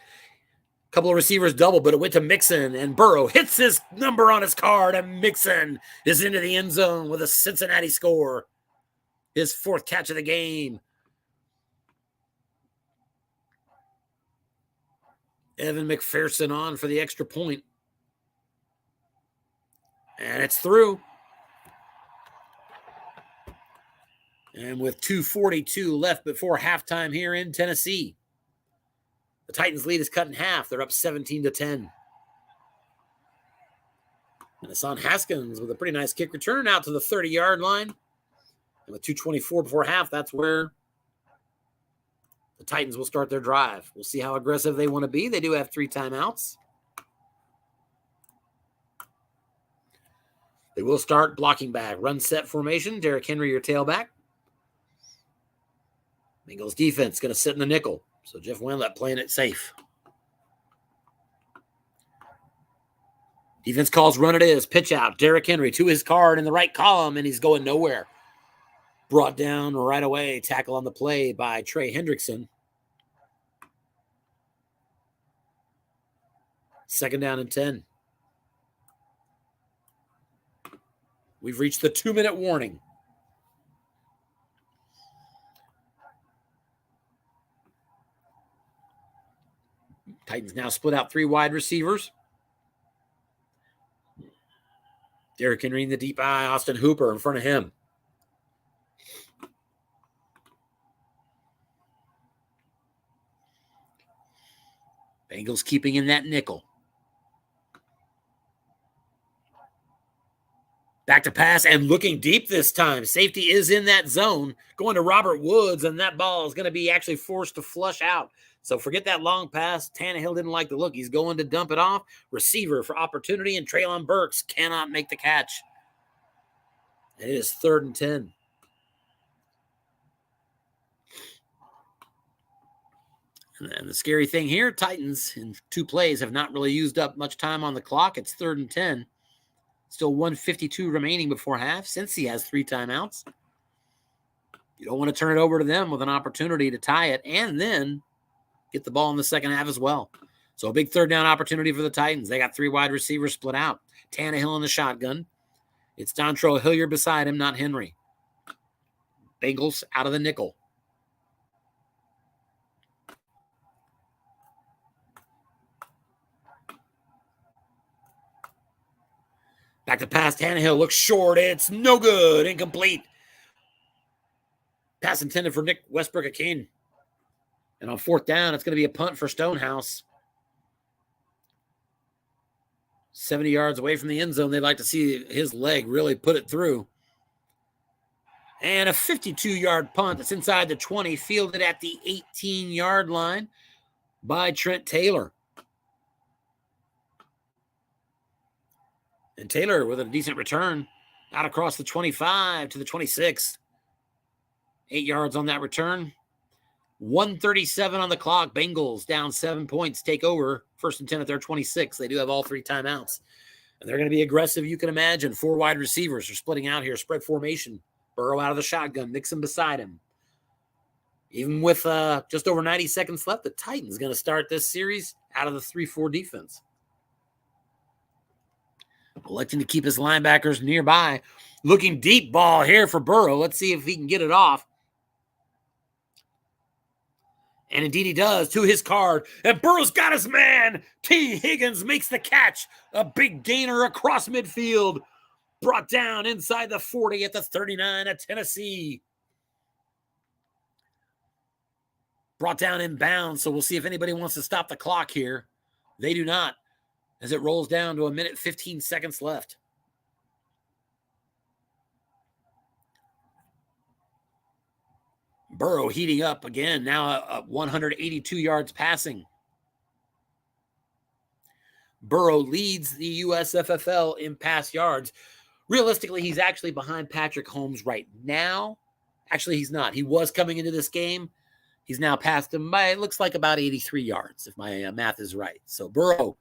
Couple of receivers double, but it went to Mixon, and Burrow hits his number on his card, and Mixon is into the end zone with a Cincinnati score. His 4th catch of the game. Evan McPherson on for the extra point. And it's through. And with 2:42 left before halftime here in Tennessee, the Titans' lead is cut in half. They're up 17-10. And Hassan Haskins with a pretty nice kick return out to the 30-yard line. And with 2:24 before half, that's where the Titans will start their drive. We'll see how aggressive they want to be. They do have 3 timeouts. They will start blocking back. Run set formation. Derrick Henry, your tailback. Bengals defense going to sit in the nickel. So Jeff Winlett playing it safe. Defense calls run it is. Pitch out. Derrick Henry to his card in the right column, and he's going nowhere. Brought down right away. Tackle on the play by Trey Hendrickson. 2nd down and 10. We've reached the 2-minute warning. Titans now split out 3 wide receivers. Derrick Henry in the deep eye. Austin Hooper in front of him. Bengals keeping in that nickel. Back to pass and looking deep this time. Safety is in that zone. Going to Robert Woods, and that ball is going to be actually forced to flush out. So forget that long pass. Tannehill didn't like the look. He's going to dump it off. Receiver for opportunity, and Treylon Burks cannot make the catch. And it is 3rd and 10. And the scary thing here, Titans in 2 plays have not really used up much time on the clock. It's 3rd and 10. Still 1:52 remaining before half. Cincy has 3 timeouts. You don't want to turn it over to them with an opportunity to tie it and then get the ball in the second half as well. So a big 3rd down opportunity for the Titans. They got 3 wide receivers split out. Tannehill in the shotgun. It's Dontrell Hilliard beside him, not Henry. Bengals out of the nickel. Back to pass. Tannehill looks short. It's no good. Incomplete. Pass intended for Nick Westbrook-Ikhine. And on 4th down, it's going to be a punt for Stonehouse. 70 yards away from the end zone. They'd like to see his leg really put it through. And a 52-yard punt that's inside the 20, fielded at the 18-yard line by Trent Taylor. And Taylor with a decent return out across the 25 to the 26. 8 yards on that return. 1:37 on the clock. Bengals down 7 points. Take over. 1st and 10 at their 26. They do have all 3 timeouts. And they're going to be aggressive, you can imagine. 4 wide receivers are splitting out here. Spread formation. Burrow out of the shotgun. Mixon beside him. Even with just over 90 seconds left, the Titans going to start this series out of the 3-4 defense. Electing to keep his linebackers nearby. Looking deep ball here for Burrow. Let's see if he can get it off. And indeed he does, to his card. And Burrow's got his man. T. Higgins makes the catch. A big gainer across midfield. Brought down inside the 40 at the 39 at Tennessee. Brought down in bounds, so we'll see if anybody wants to stop the clock here. They do not, as it rolls down to 1 minute, 15 seconds left. Burrow heating up again, now 182 yards passing. Burrow leads the USFFL in pass yards. Realistically, he's actually behind Patrick Holmes right now. Actually, he's not. He was coming into this game. He's now passed him by, it looks like, about 83 yards, if my math is right. So Burrow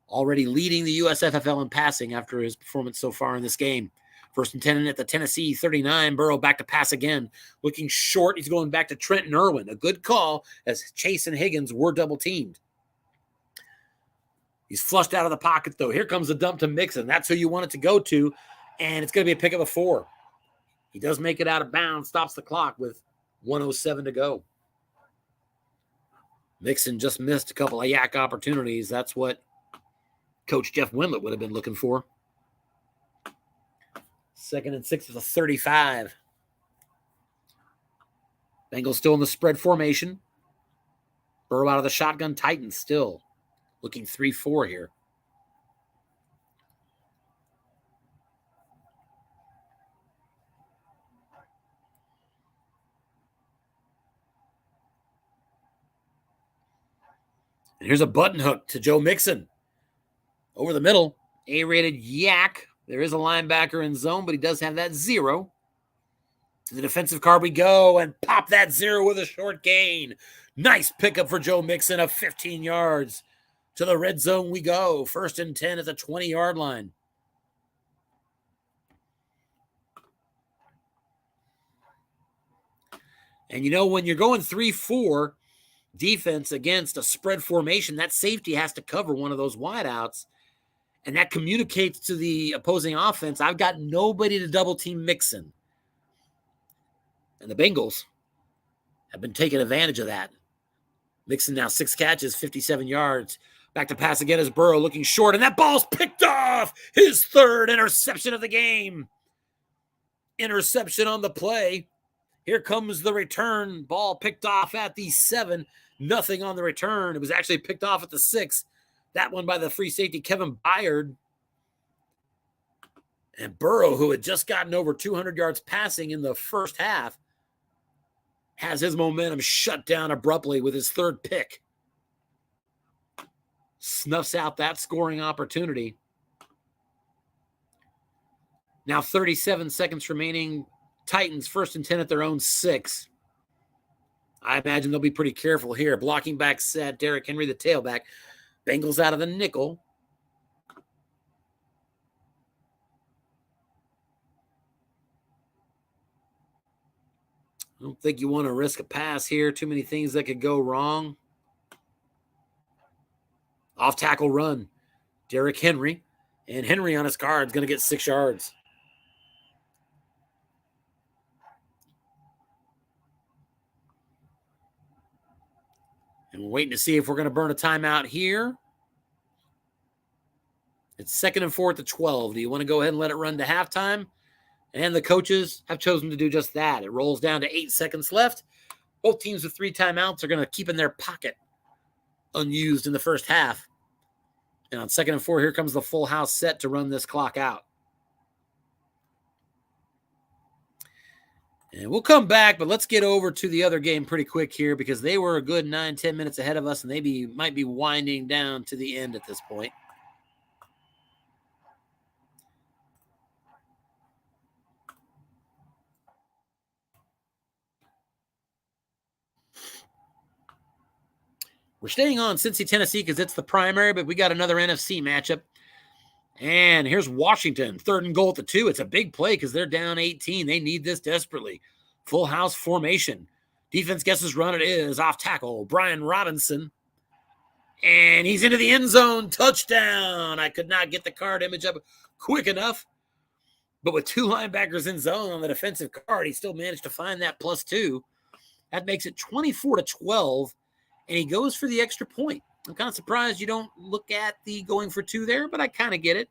already leading the USFFL in passing after his performance so far in this game. 1st and 10 at the Tennessee 39. Burrow back to pass again. Looking short. He's going back to Trenton Irwin. A good call as Chase and Higgins were double teamed. He's flushed out of the pocket, though. Here comes the dump to Mixon. That's who you want it to go to. And it's going to be a pick of a 4. He does make it out of bounds. Stops the clock with 1:07 to go. Mixon just missed a couple of yak opportunities. That's what Coach Jeff Windlett would have been looking for. 2nd and 6 is a 35. Bengals still in the spread formation. Burrow out of the shotgun. Titans still looking 3-4 here. And here's a button hook to Joe Mixon. Over the middle, A-rated yak. There is a linebacker in zone, but he does have that 0. To the defensive card we go, and pop that 0 with a short gain. Nice pickup for Joe Mixon of 15 yards. To the red zone we go. 1st and 10 at the 20-yard line. And you know, when you're going 3-4 defense against a spread formation, that safety has to cover one of those wideouts. And that communicates to the opposing offense, I've got nobody to double team Mixon. And the Bengals have been taking advantage of that. Mixon now 6 catches, 57 yards. Back to pass again as Burrow looking short, and that ball's picked off. His 3rd interception of the game. Interception on the play. Here comes the return. Ball picked off at the 7. Nothing on the return. It was actually picked off at the 6. That one by the free safety, Kevin Byard. And Burrow, who had just gotten over 200 yards passing in the first half, has his momentum shut down abruptly with his 3rd pick. Snuffs out that scoring opportunity. Now 37 seconds remaining. Titans 1st and 10 at their own 6. I imagine they'll be pretty careful here. Blocking back set. Derrick Henry, the tailback. Bengals out of the nickel. I don't think you want to risk a pass here. Too many things that could go wrong. Off tackle run. Derrick Henry. And Henry on his card is going to get 6 yards. And we're waiting to see if we're going to burn a timeout here. It's 2nd and 4 at the 12. Do you want to go ahead and let it run to halftime? And the coaches have chosen to do just that. It rolls down to 8 seconds left. Both teams with 3 timeouts are going to keep in their pocket unused in the first half. And on 2nd and 4, here comes the full house set to run this clock out. And we'll come back, but let's get over to the other game pretty quick here because they were a good 9-10 minutes ahead of us, and they might be winding down to the end at this point. We're staying on Cincy, Tennessee because it's the primary, but we got another NFC matchup. And here's Washington, 3rd and goal at the 2. It's a big play because they're down 18. They need this desperately. Full house formation. Defense guesses run it is. Off tackle, Brian Robinson. And he's into the end zone. Touchdown. I could not get the card image up quick enough. But with 2 linebackers in zone on the defensive card, he still managed to find that +2. That makes it 24-12. and he goes for the extra point. I'm kind of surprised you don't look at the going for 2 there, but I kind of get it.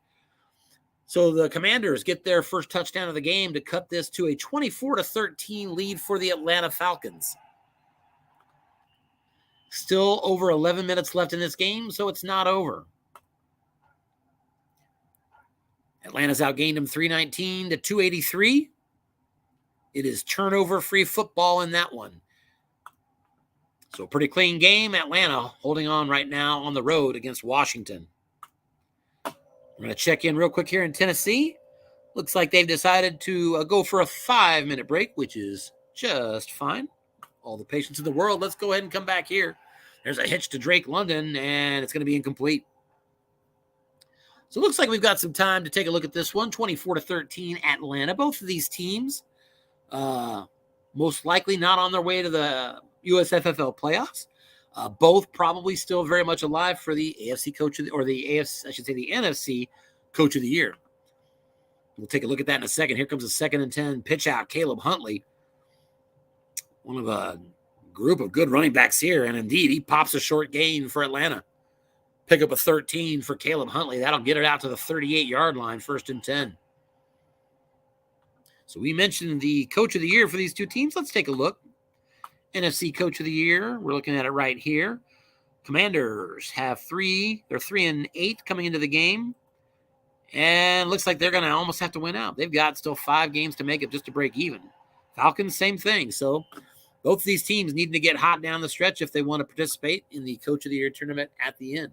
So the Commanders get their first touchdown of the game to cut this to a 24-13 lead for the Atlanta Falcons. Still over 11 minutes left in this game, so it's not over. Atlanta's outgained them 319 to 283. It is turnover-free football in that one. So pretty clean game. Atlanta holding on right now on the road against Washington. We're going to check in real quick here in Tennessee. Looks like they've decided to go for a 5-minute break, which is just fine. All the patience in the world. Let's go ahead and come back here. There's a hitch to Drake London, and it's going to be incomplete. So it looks like we've got some time to take a look at this one. 24-13 Atlanta. Both of these teams most likely not on their way to the USFFL playoffs. Both probably still very much alive for the AFC coach of the, or the AFC, I should say the NFC coach of the year. We'll take a look at that in a second. Here comes a 2nd and 10 pitch out. Caleb Huntley, one of a group of good running backs here. And indeed, he pops a short gain for Atlanta. Pick up a 13 for Caleb Huntley. That'll get it out to the 38-yard line, 1st and 10. So we mentioned the coach of the year for these two teams. Let's take a look. NFC coach of the year. We're looking at it right here. Commanders have 3. They're 3-8 coming into the game. And looks like they're going to almost have to win out. They've got still 5 games to make it just to break even. Falcons, same thing. So both of these teams need to get hot down the stretch if they want to participate in the coach of the year tournament at the end.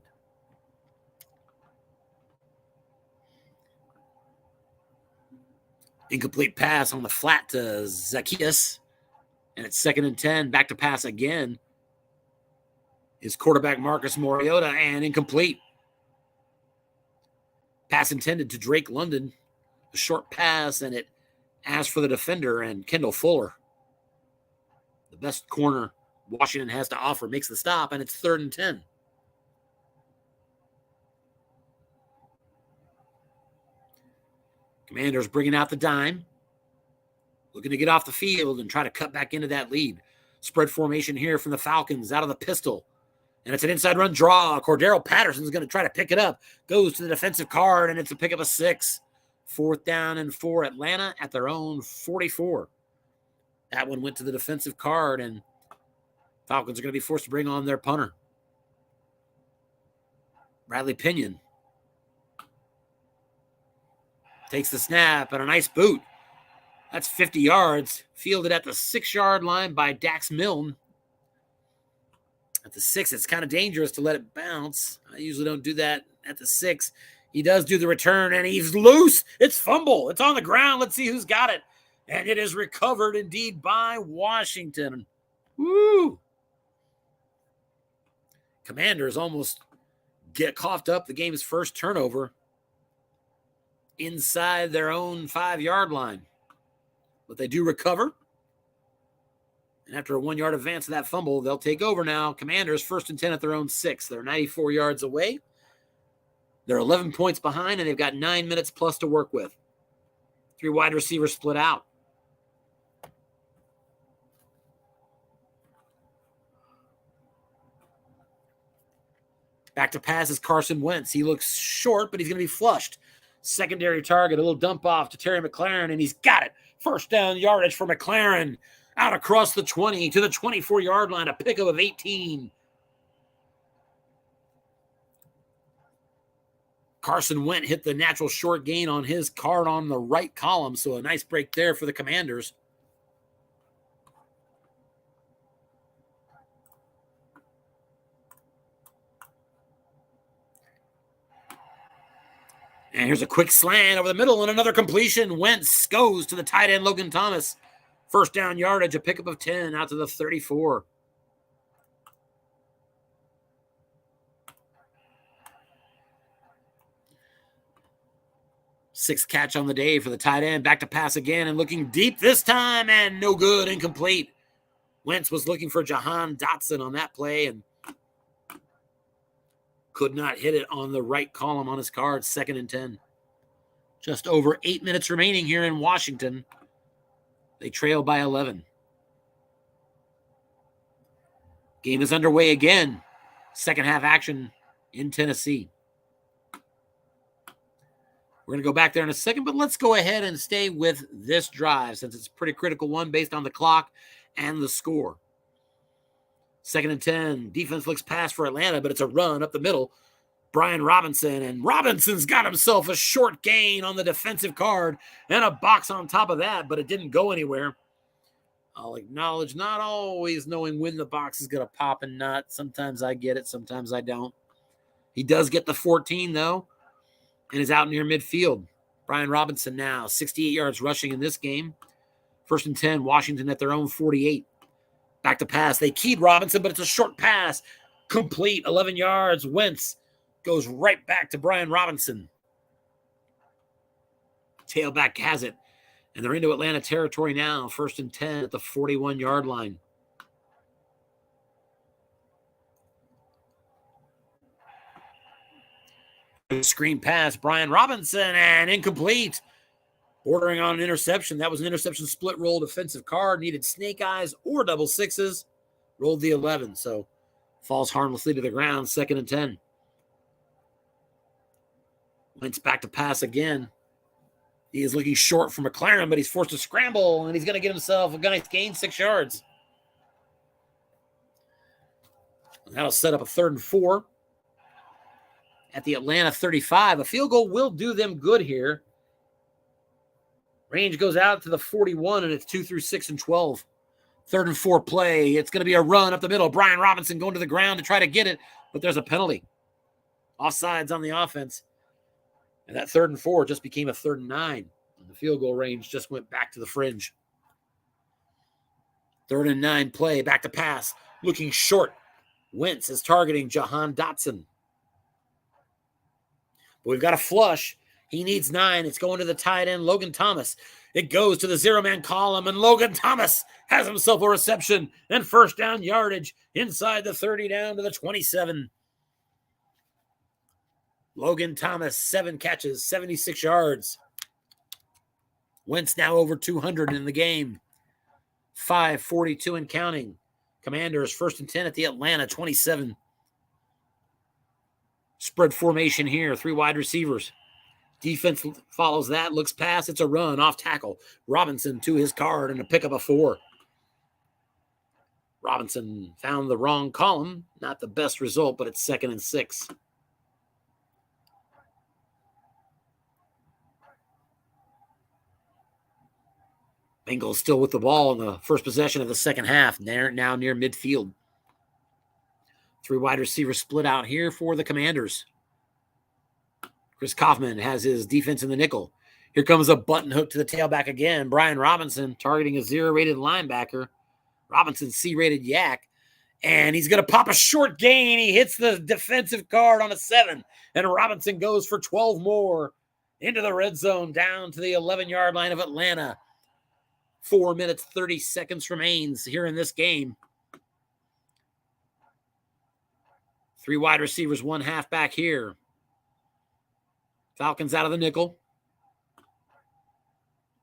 Incomplete pass on the flat to Zacchaeus. And it's 2nd and 10. Back to pass again. Is quarterback Marcus Mariota, and incomplete. Pass intended to Drake London. A short pass, and it asked for the defender, and Kendall Fuller, the best corner Washington has to offer, makes the stop, and it's 3rd and 10. Commanders bringing out the dime. Looking to get off the field and try to cut back into that lead. Spread formation here from the Falcons out of the pistol. And it's an inside run draw. Cordero Patterson's going to try to pick it up. Goes to the defensive card, and it's a pick up a 6. 4th down and 4. Atlanta at their own 44. That one went to the defensive card, and Falcons are going to be forced to bring on their punter. Bradley Pinion takes the snap, and a nice boot. That's 50 yards. Fielded at the 6-yard line by Dax Milne. At the 6, it's kind of dangerous to let it bounce. I usually don't do that at the 6. He does do the return, and he's loose. It's fumble. It's on the ground. Let's see who's got it. And it is recovered indeed by Washington. Woo! Commanders almost get coughed up the game's first turnover inside their own 5-yard line. But they do recover. And after a 1-yard advance of that fumble, they'll take over now. Commanders 1st and 10 at their own 6. They're 94 yards away. They're 11 points behind, and they've got 9 minutes plus to work with. 3 wide receivers split out. Back to pass is Carson Wentz. He looks short, but he's going to be flushed. Secondary target, a little dump off to Terry McLaurin, and he's got it. 1st down yardage for McLaurin. Out across the 20 to the 24-yard line, a pickup of 18. Carson Wentz hit the natural short gain on his card on the right column, so a nice break there for the Commanders. And here's a quick slant over the middle and another completion. Wentz goes to the tight end, Logan Thomas. 1st down yardage, a pickup of 10 out to the 34. Sixth catch on the day for the tight end. Back to pass again and looking deep this time, and no good, incomplete. Wentz was looking for Jahan Dotson on that play and could not hit it on the right column on his card. 2nd and 10. Just over 8 minutes remaining here in Washington. They trail by 11. Game is underway again. Second half action in Tennessee. We're going to go back there in a second, but let's go ahead and stay with this drive since it's a pretty critical one based on the clock and the score. 2nd and 10. Defense looks pass for Atlanta, but it's a run up the middle. Brian Robinson, and Robinson's got himself a short gain on the defensive card and a box on top of that, but it didn't go anywhere. I'll acknowledge not always knowing when the box is going to pop and not. Sometimes I get it, sometimes I don't. He does get the 14, though, and is out near midfield. Brian Robinson now, 68 yards rushing in this game. 1st and 10, Washington at their own 48. Back to pass. They keyed Robinson, but it's a short pass. Complete, 11 yards. Wentz goes right back to Brian Robinson. Tailback has it. And they're into Atlanta territory now. 1st and 10 at the 41-yard line. Screen pass, Brian Robinson, and incomplete. Bordering on an interception. That was an interception split roll defensive card. Needed snake eyes or double sixes. Rolled the 11. So falls harmlessly to the ground. 2nd and 10. Wentz back to pass again. He is looking short for McLaren, but he's forced to scramble, and he's going to get himself a nice gain, 6 yards. And that'll set up a 3rd and 4 at the Atlanta 35. A field goal will do them good here. Range goes out to the 41, and it's 2 through 6 and 12. 3rd and 4 play. It's going to be a run up the middle. Brian Robinson going to the ground to try to get it, but there's a penalty. Offsides on the offense. And that 3rd and 4 just became a 3rd and 9. And the field goal range just went back to the fringe. 3rd and 9 play. Back to pass. Looking short. Wentz is targeting Jahan Dotson. But we've got a flush. He needs 9. It's going to the tight end, Logan Thomas. It goes to the 0-man column, and Logan Thomas has himself a reception and 1st down yardage inside the 30 down to the 27. Logan Thomas, 7 catches, 76 yards. Wentz now over 200 in the game. 5:42 and counting. Commanders 1st and 10 at the Atlanta 27. Spread formation here, 3 wide receivers. Defense follows that, looks past. It's a run off tackle. Robinson to his card and a pickup of 4. Robinson found the wrong column. Not the best result, but it's 2nd and 6. Bengals still with the ball in the first possession of the second half. They're now near midfield. 3 wide receivers split out here for the Commanders. Chris Kaufman has his defense in the nickel. Here comes a button hook to the tailback again. Brian Robinson targeting a 0-rated linebacker. Robinson C-rated yak. And he's going to pop a short gain. He hits the defensive guard on a 7. And Robinson goes for 12 more into the red zone down to the 11-yard line of Atlanta. 4 minutes, 30 seconds remains here in this game. 3 wide receivers, 1 halfback here. Falcons out of the nickel.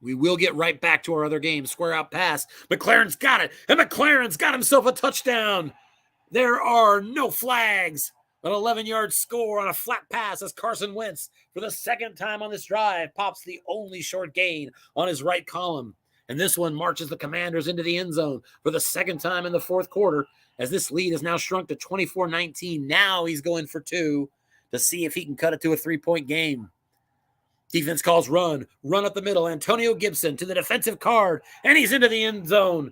We will get right back to our other game. Square out pass. McLaren's got it. And McLaren's got himself a touchdown. There are no flags. An 11-yard score on a flat pass as Carson Wentz, for the 2nd time on this drive, pops the only short gain on his right column. And this one marches the Commanders into the end zone for the 2nd time in the 4th quarter, as this lead has now shrunk to 24-19. Now he's going for 2 to see if he can cut it to a 3-point game. Defense calls run up the middle. Antonio Gibson to the defensive card, and he's into the end zone.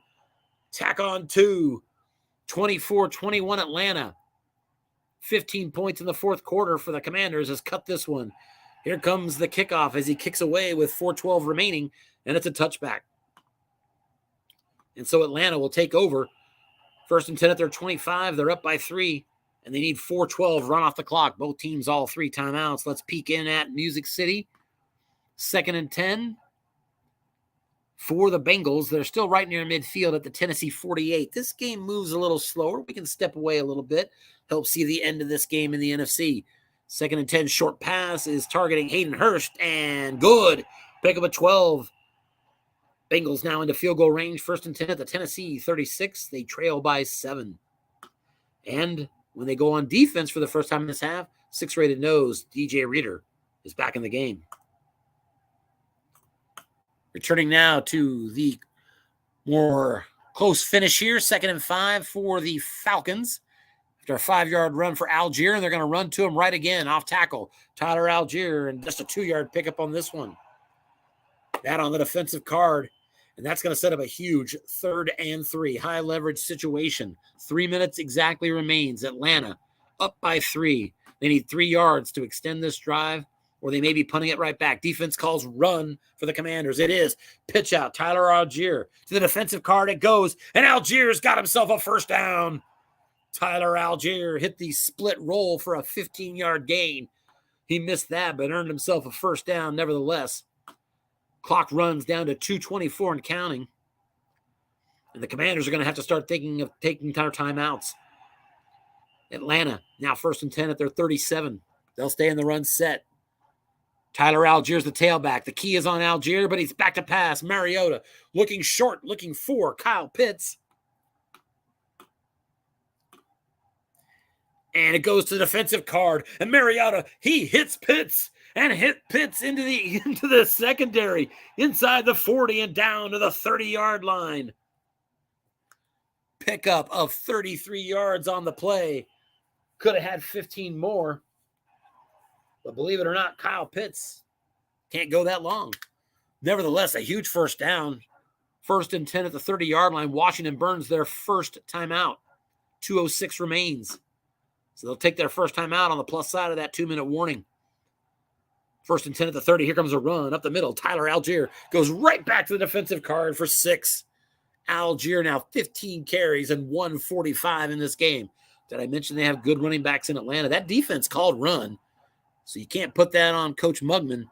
Tack on 2. 24-21 Atlanta. 15 points in the 4th quarter for the Commanders has cut this one. Here comes the kickoff as he kicks away with 4:12 remaining, and it's a touchback. And so Atlanta will take over. 1st and 10 at their 25. They're up by 3, and they need 4:12 run off the clock. Both teams all 3 timeouts. Let's peek in at Music City. 2nd and 10 for the Bengals. They're still right near midfield at the Tennessee 48. This game moves a little slower. We can step away a little bit. Help see the end of this game in the NFC. 2nd and 10 short pass is targeting Hayden Hurst, and good. Pick up a 12. Bengals now into field goal range. 1st and 10 at the Tennessee 36. They trail by 7. And when they go on defense for the first time in this half, 6 rated nose, DJ Reader, is back in the game. Returning now to the more close finish here, 2nd and 5 for the Falcons. After a 5-yard run for Algier, and they're going to run to him right again, off tackle. Tyler Algier, and just a 2-yard pickup on this one. That on the defensive card, and that's going to set up a huge 3rd and 3, high leverage situation. 3 minutes exactly remains. Atlanta up by 3. They need 3 yards to extend this drive, or they may be punting it right back. Defense calls run for the Commanders. It is pitch out. Tyler Algier to the defensive card. It goes, and Algier's got himself a first down. Tyler Algier hit the split roll for a 15-yard gain. He missed that, but earned himself a first down nevertheless. Clock runs down to 2:24 and counting. And the Commanders are going to have to start thinking of taking timeouts. Atlanta now 1st and 10 at their 37. They'll stay in the run set. Tyler Algier's the tailback. The key is on Algier, but he's back to pass. Mariota looking short, looking for Kyle Pitts. And it goes to the defensive card. And Mariota, he hits Pitts and hit Pitts into the secondary, inside the 40 and down to the 30-yard line. Pickup of 33 yards on the play. Could have had 15 more. But believe it or not, Kyle Pitts can't go that long. Nevertheless, a huge first down. 1st and 10 at the 30-yard line. Washington burns their first timeout. 2:06 remains. So they'll take their first timeout on the plus side of that 2-minute warning. 1st and 10 at the 30. Here comes a run up the middle. Tyler Algier goes right back to the defensive card for 6. Algier now 15 carries and 145 in this game. Did I mention they have good running backs in Atlanta? That defense called run, so you can't put that on Coach Mugman.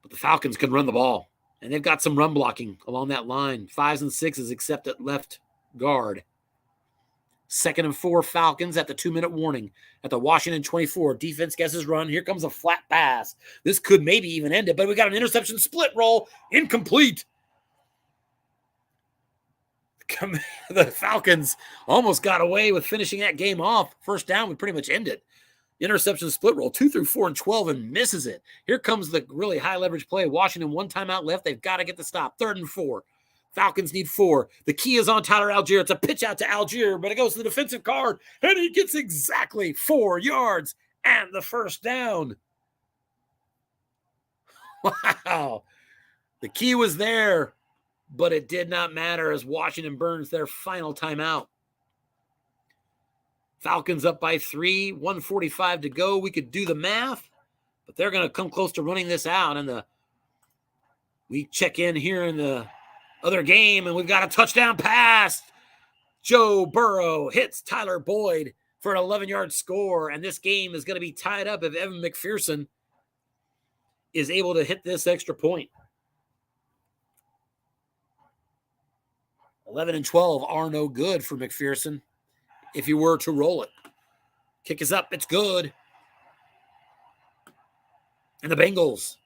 But the Falcons can run the ball, and they've got some run blocking along that line. 5s and 6s except at left guard. 2nd and 4 Falcons at the 2-minute warning. At the Washington 24, defense guesses run. Here comes a flat pass. This could maybe even end it, but we got an interception split roll. Incomplete. The Falcons almost got away with finishing that game off. First down would pretty much end it. Interception split roll, 2 through 4 and 12, and misses it. Here comes the really high leverage play. Washington 1 timeout left. They've got to get the stop. 3rd and 4. Falcons need 4. The key is on Tyler Algier. It's a pitch out to Algier, but it goes to the defensive card, and he gets exactly 4 yards and the first down. Wow. The key was there, but it did not matter as Washington burns their final timeout. Falcons up by 3, 1:45 to go. We could do the math, but they're going to come close to running this out. And we check in here in the other game, and we've got a touchdown pass. Joe Burrow hits Tyler Boyd for an 11-yard score, and this game is going to be tied up if Evan McPherson is able to hit this extra point. 11 and 12 are no good for McPherson if he were to roll it. Kick is up. It's good. And the Bengals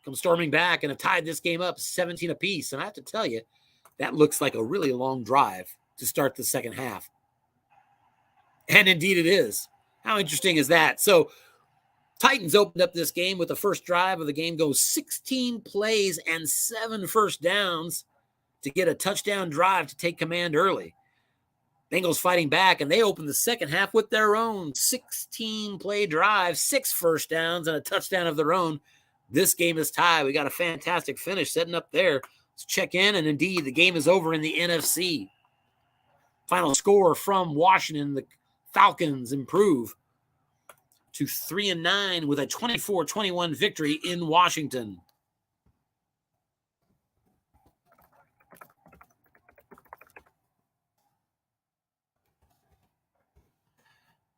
come storming back and have tied this game up 17 apiece. And I have to tell you, that looks like a really long drive to start the second half. And indeed it is. How interesting is that? So Titans opened up this game with the first drive of the game, goes 16 plays and 7 first downs to get a touchdown drive to take command early. Bengals fighting back, and they open the second half with their own 16-play drive, 6 first downs, and a touchdown of their own. This game is tied. We got a fantastic finish setting up there. Let's check in, and indeed, the game is over in the NFC. Final score from Washington, the Falcons improve to 3-9 with a 24-21 victory in Washington.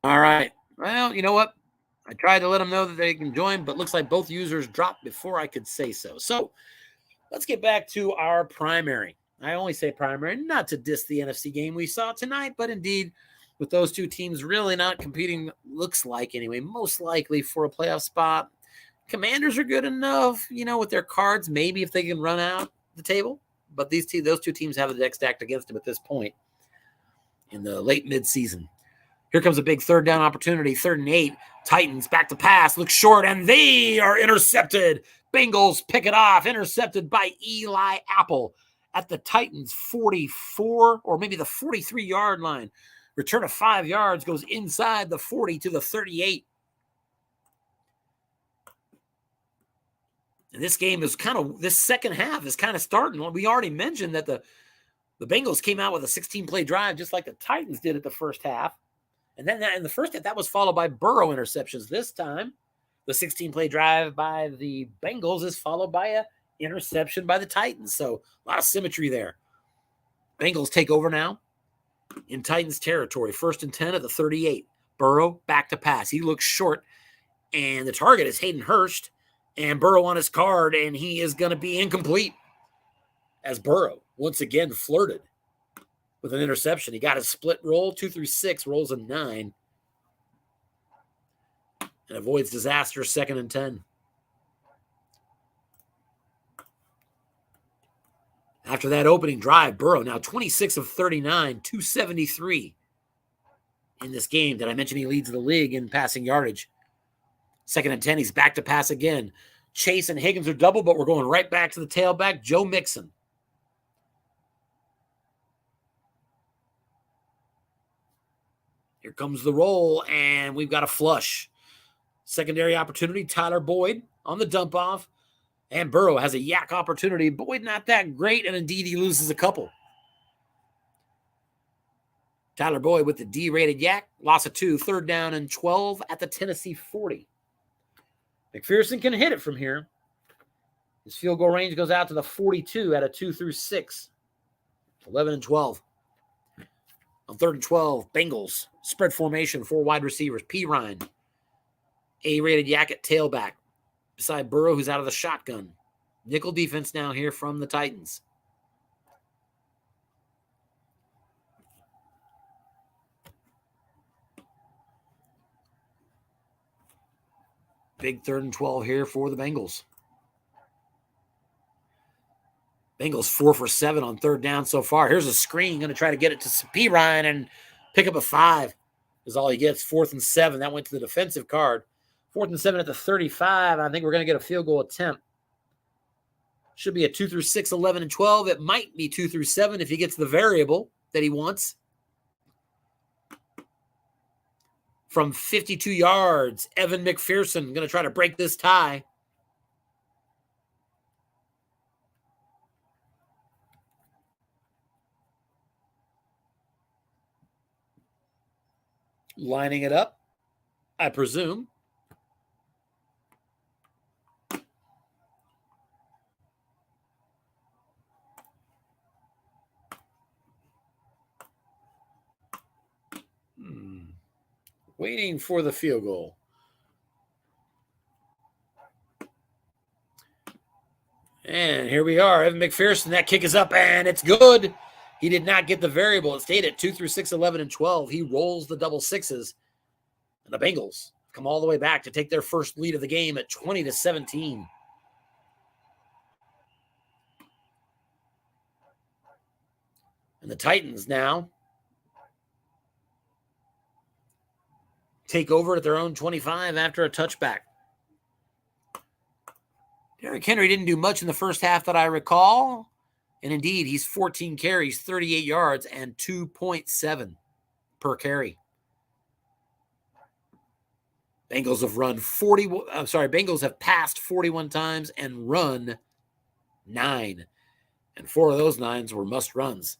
All right. Well, you know what? I tried to let them know that they can join, but looks like both users dropped before I could say so. So let's get back to our primary. I only say primary, not to diss the NFC game we saw tonight, but indeed, with those two teams really not competing, looks like anyway, most likely for a playoff spot. Commanders are good enough, with their cards, maybe if they can run out the table. But those two teams have the deck stacked against them at this point. in the late midseason. Here comes a big third down opportunity, 3rd and 8. Titans back to pass, look short, and they are intercepted. Bengals pick it off, intercepted by Eli Apple at the Titans' 44 or maybe the 43-yard line. Return of 5 yards, goes inside the 40 to the 38. And this game is this second half is kind of starting. We already mentioned that the Bengals came out with a 16-play drive just like the Titans did at the first half. And then in the first half, that was followed by Burrow interceptions. This time, the 16-play drive by the Bengals is followed by an interception by the Titans. So a lot of symmetry there. Bengals take over now in Titans territory. 1st and 10 at the 38. Burrow back to pass. He looks short, and the target is Hayden Hurst. And Burrow on his card, and he is going to be incomplete as Burrow once again flirted with an interception. He got a split roll, 2 through 6, rolls a 9, and avoids disaster, 2nd and 10. After that opening drive, Burrow now 26 of 39, 273 in this game. Did I mention he leads the league in passing yardage? 2nd and 10, he's back to pass again. Chase and Higgins are double, but we're going right back to the tailback, Joe Mixon. Here comes the roll, and we've got a flush. Secondary opportunity, Tyler Boyd on the dump off, and Burrow has a yak opportunity. Boyd not that great, and indeed he loses a couple. Tyler Boyd with the D-rated yak, loss of 2, 3rd down and 12 at the Tennessee 40. McPherson can hit it from here. His field goal range goes out to the 42 at a 2 through 6. 11 and 12. On 3rd and 12, Bengals. Spread formation, 4 wide receivers. Ryan, A-rated yak at tailback. Beside Burrow, who's out of the shotgun. Nickel defense now here from the Titans. Big 3rd and 12 here for the Bengals. Bengals 4 for 7 on 3rd down so far. Here's a screen. Going to try to get it to Ryan and pick up a 5 is all he gets. 4th and 7. That went to the defensive card. 4th and 7 at the 35. I think we're going to get a field goal attempt. Should be a 2 through 6, 11 and 12. It might be 2 through 7 if he gets the variable that he wants. From 52 yards, Evan McPherson going to try to break this tie. Lining it up, I presume. Waiting for the field goal. And here we are. Evan McPherson, that kick is up, and it's good. He did not get the variable. It stayed at 2 through 6, 11 and 12. He rolls the double sixes. And the Bengals come all the way back to take their first lead of the game at 20-17. And the Titans now take over at their own 25 after a touchback. Derrick Henry didn't do much in the first half that I recall. And indeed, he's 14 carries, 38 yards, and 2.7 per carry. Bengals have passed 41 times and run 9. And 4 of those 9s were must-runs.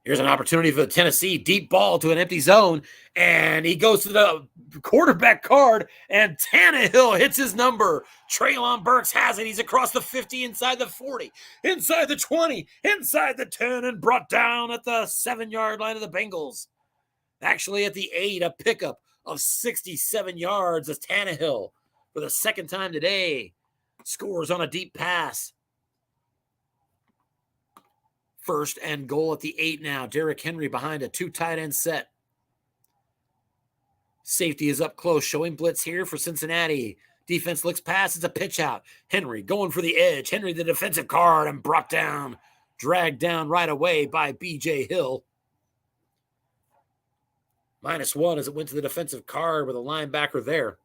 Here's an opportunity for Tennessee. Deep ball to an empty zone. And he goes to the quarterback card. And Tannehill hits his number. Treylon Burks has it. He's across the 50, inside the 40, inside the 20, inside the 10, and brought down at the 7-yard line of the Bengals. Actually at the 8, a pickup of 67 yards as Tannehill, for the second time today, scores on a deep pass. 1st and goal at the 8 now. Derrick Henry behind a 2 tight end set. Safety is up close, showing blitz here for Cincinnati. Defense looks past. It's a pitch out. Henry going for the edge. Henry the defensive card and brought down Dragged down right away by B.J. Hill. -1 as it went to the defensive card with a linebacker there.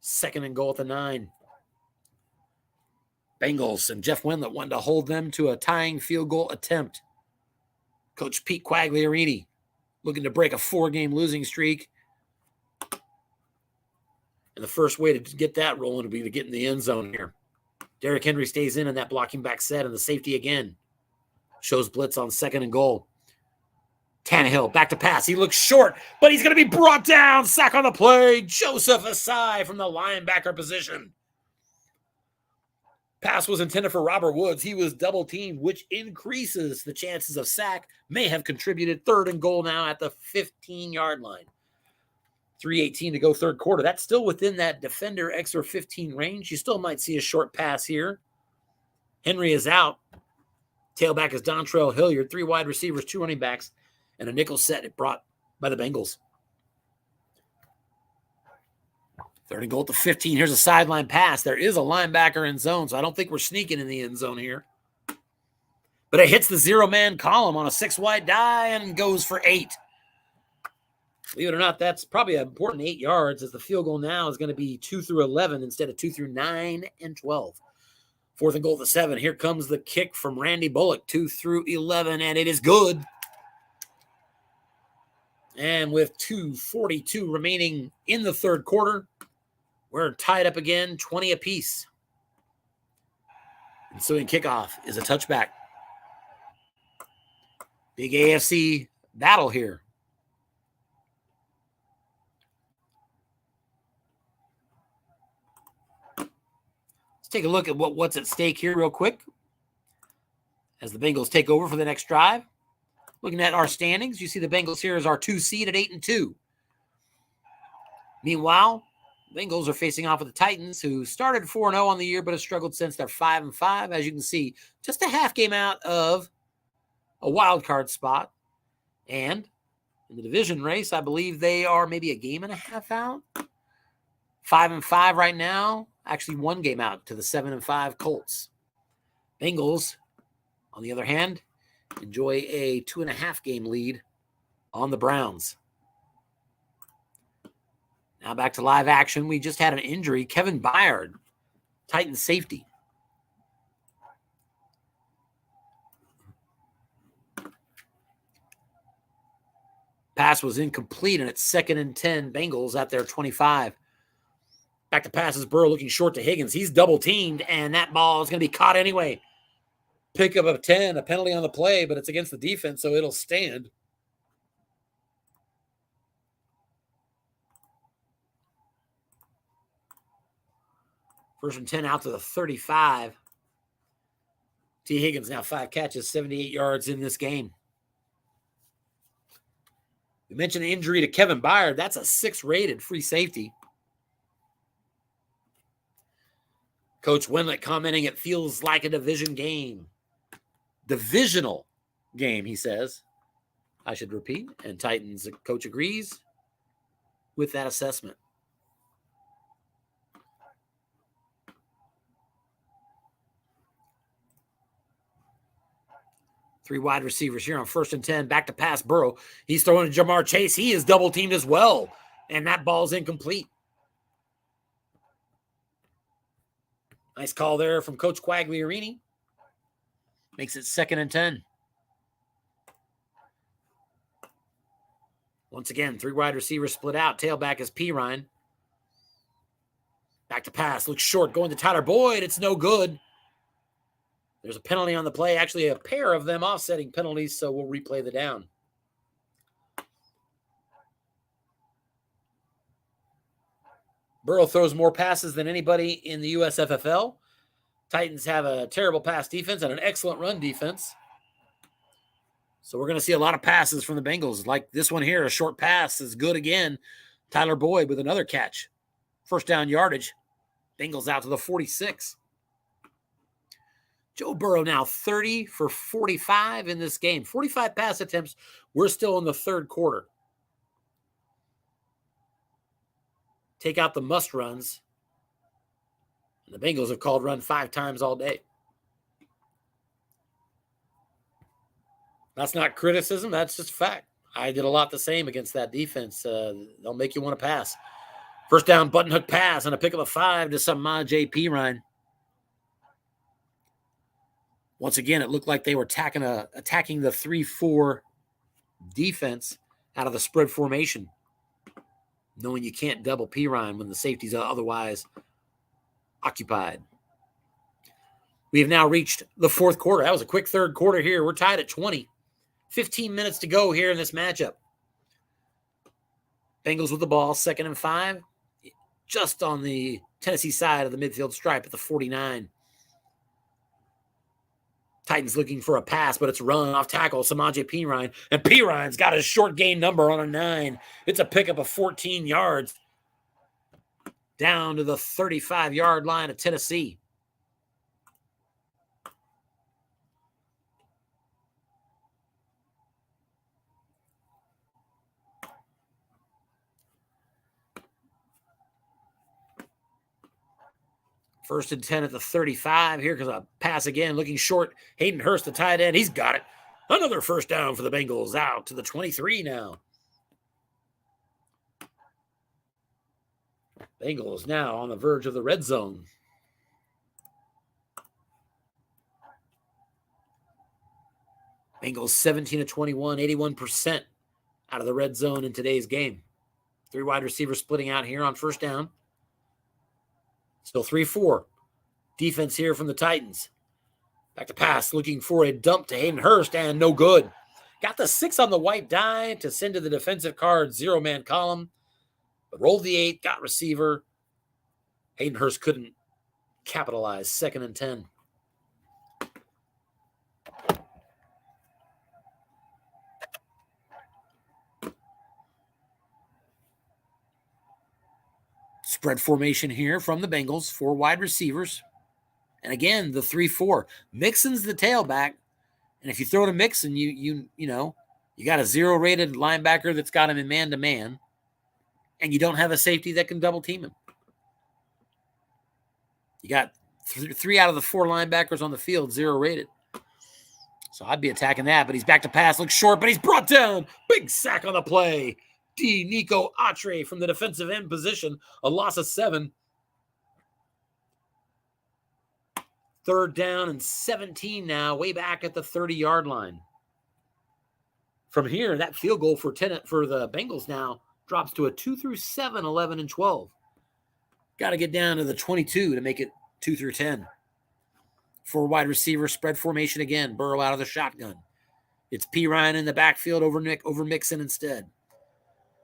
2nd and goal at the 9. Bengals and Jeff Wendlandt wanted to hold them to a tying field goal attempt. Coach Pete Quagliarini looking to break a 4-game losing streak. And the first way to get that rolling would be to get in the end zone here. Derrick Henry stays in that blocking back set, and the safety again shows blitz on 2nd and goal. Tannehill back to pass. He looks short, but he's going to be brought down. Sack on the play. Joseph Asai from the linebacker position. Pass was intended for Robert Woods. He was double teamed, which increases the chances of sack. May have contributed. 3rd and goal now at the 15-yard line. 3:18 to go, 3rd quarter. That's still within that defender extra 15 range. You still might see a short pass here. Henry is out. Tailback is Dontrell Hilliard. 3 wide receivers, 2 running backs, and a nickel set brought by the Bengals. 3rd and goal at the 15. Here's a sideline pass. There is a linebacker in zone, so I don't think we're sneaking in the end zone here. But it hits the 0-man column on a 6-wide die and goes for 8. Believe it or not, that's probably an important 8 yards, as the field goal now is going to be 2 through 11 instead of 2 through 9 and 12. 4th and goal at the 7. Here comes the kick from Randy Bullock, 2 through 11, and it is good. And with 2:42 remaining in the 3rd quarter, we're tied up again, 20 apiece. Ensuing kickoff is a touchback. Big AFC battle here. Let's take a look at what's at stake here real quick as the Bengals take over for the next drive. Looking at our standings, you see the Bengals here as our 2 seed at 8-2. Meanwhile, Bengals are facing off with the Titans, who started 4-0 on the year but have struggled since. They're 5-5. As you can see, just a half game out of a wild card spot. And in the division race, I believe they are maybe a game and a half out. 5-5 right now. Actually, 1 game out to the 7-5 Colts. Bengals, on the other hand, enjoy a 2.5 game lead on the Browns. Now back to live action. We just had an injury. Kevin Byard, Titans safety. Pass was incomplete, and it's 2nd and 10. Bengals at their 25. Back to pass is Burrow looking short to Higgins. He's double teamed, and that ball is going to be caught anyway. Pickup of 10, a penalty on the play, but it's against the defense, so it'll stand. First and 10 out to the 35. T. Higgins now 5 catches, 78 yards in this game. We mentioned the injury to Kevin Byard. That's a 6-rated free safety. Coach Wendlandt commenting, it feels like a division game. Divisional game, he says. I should repeat. And Titans coach agrees with that assessment. Three wide receivers here on 1st and 10. Back to pass Burrow. He's throwing to Jamar Chase. He is double teamed as well. And that ball's incomplete. Nice call there from Coach Quagliarini. Makes it 2nd and 10. Once again, 3 wide receivers split out. Tailback is Pirine. Back to pass. Looks short. Going to Tyler Boyd. It's no good. There's a penalty on the play. Actually, a pair of them offsetting penalties, so we'll replay the down. Burrow throws more passes than anybody in the USFFL. Titans have a terrible pass defense and an excellent run defense. So we're going to see a lot of passes from the Bengals. Like this one here, a short pass is good again. Tyler Boyd with another catch. 1st down yardage. Bengals out to the 46. Joe Burrow now 30 for 45 in this game. 45 pass attempts. We're still in the 3rd quarter. Take out the must runs. And the Bengals have called run 5 times all day. That's not criticism. That's just fact. I did a lot the same against that defense. They'll make you want to pass. First down, button hook pass, and a pick of a 5 to Samaje Perine. Once again, it looked like they were attacking the 3-4 defense out of the spread formation, knowing you can't double Perine when the safety's otherwise occupied. We have now reached the fourth quarter. That was a quick third quarter here. We're tied at 20. 15 minutes to go here in this matchup. Bengals with the ball, 2nd and 5, just on the Tennessee side of the midfield stripe at the 49. Titans looking for a pass, but it's run off tackle, Samaje Perine, and Perine's got his short gain number on a 9. It's a pickup of 14 yards down to the 35-yard line of Tennessee. First and 10 at the 35. Here comes a pass again, looking short. Hayden Hurst, the tight end. He's got it. Another first down for the Bengals, out to the 23 now. Bengals now on the verge of the red zone. Bengals 17 of 21, 81% out of the red zone in today's game. 3 wide receivers splitting out here on first down. Still 3-4. Defense here from the Titans. Back to pass, looking for a dump to Hayden Hurst, and no good. Got the 6 on the white die to send to the defensive card 0-man column. But rolled the 8, got receiver. Hayden Hurst couldn't capitalize. 2nd and 10. Spread formation here from the Bengals, 4 wide receivers. And again, the 3-4. Mixon's the tailback. And if you throw to Mixon, you got a 0-rated linebacker that's got him in man-to-man. And you don't have a safety that can double team him. You got 3 out of the 4 linebackers on the field, 0-rated. So I'd be attacking that, but he's back to pass. Looks short, but he's brought down. Big sack on the play. Nico Atre from the defensive end position, a loss of 7. 3rd down and 17 now, way back at the 30-yard line. From here, that field goal for the Bengals now drops to a 2 through 7, 11 and 12. Got to get down to the 22 to make it 2 through 10. 4 wide receiver spread formation again. Burrow out of the shotgun. It's Perine in the backfield over Mixon instead.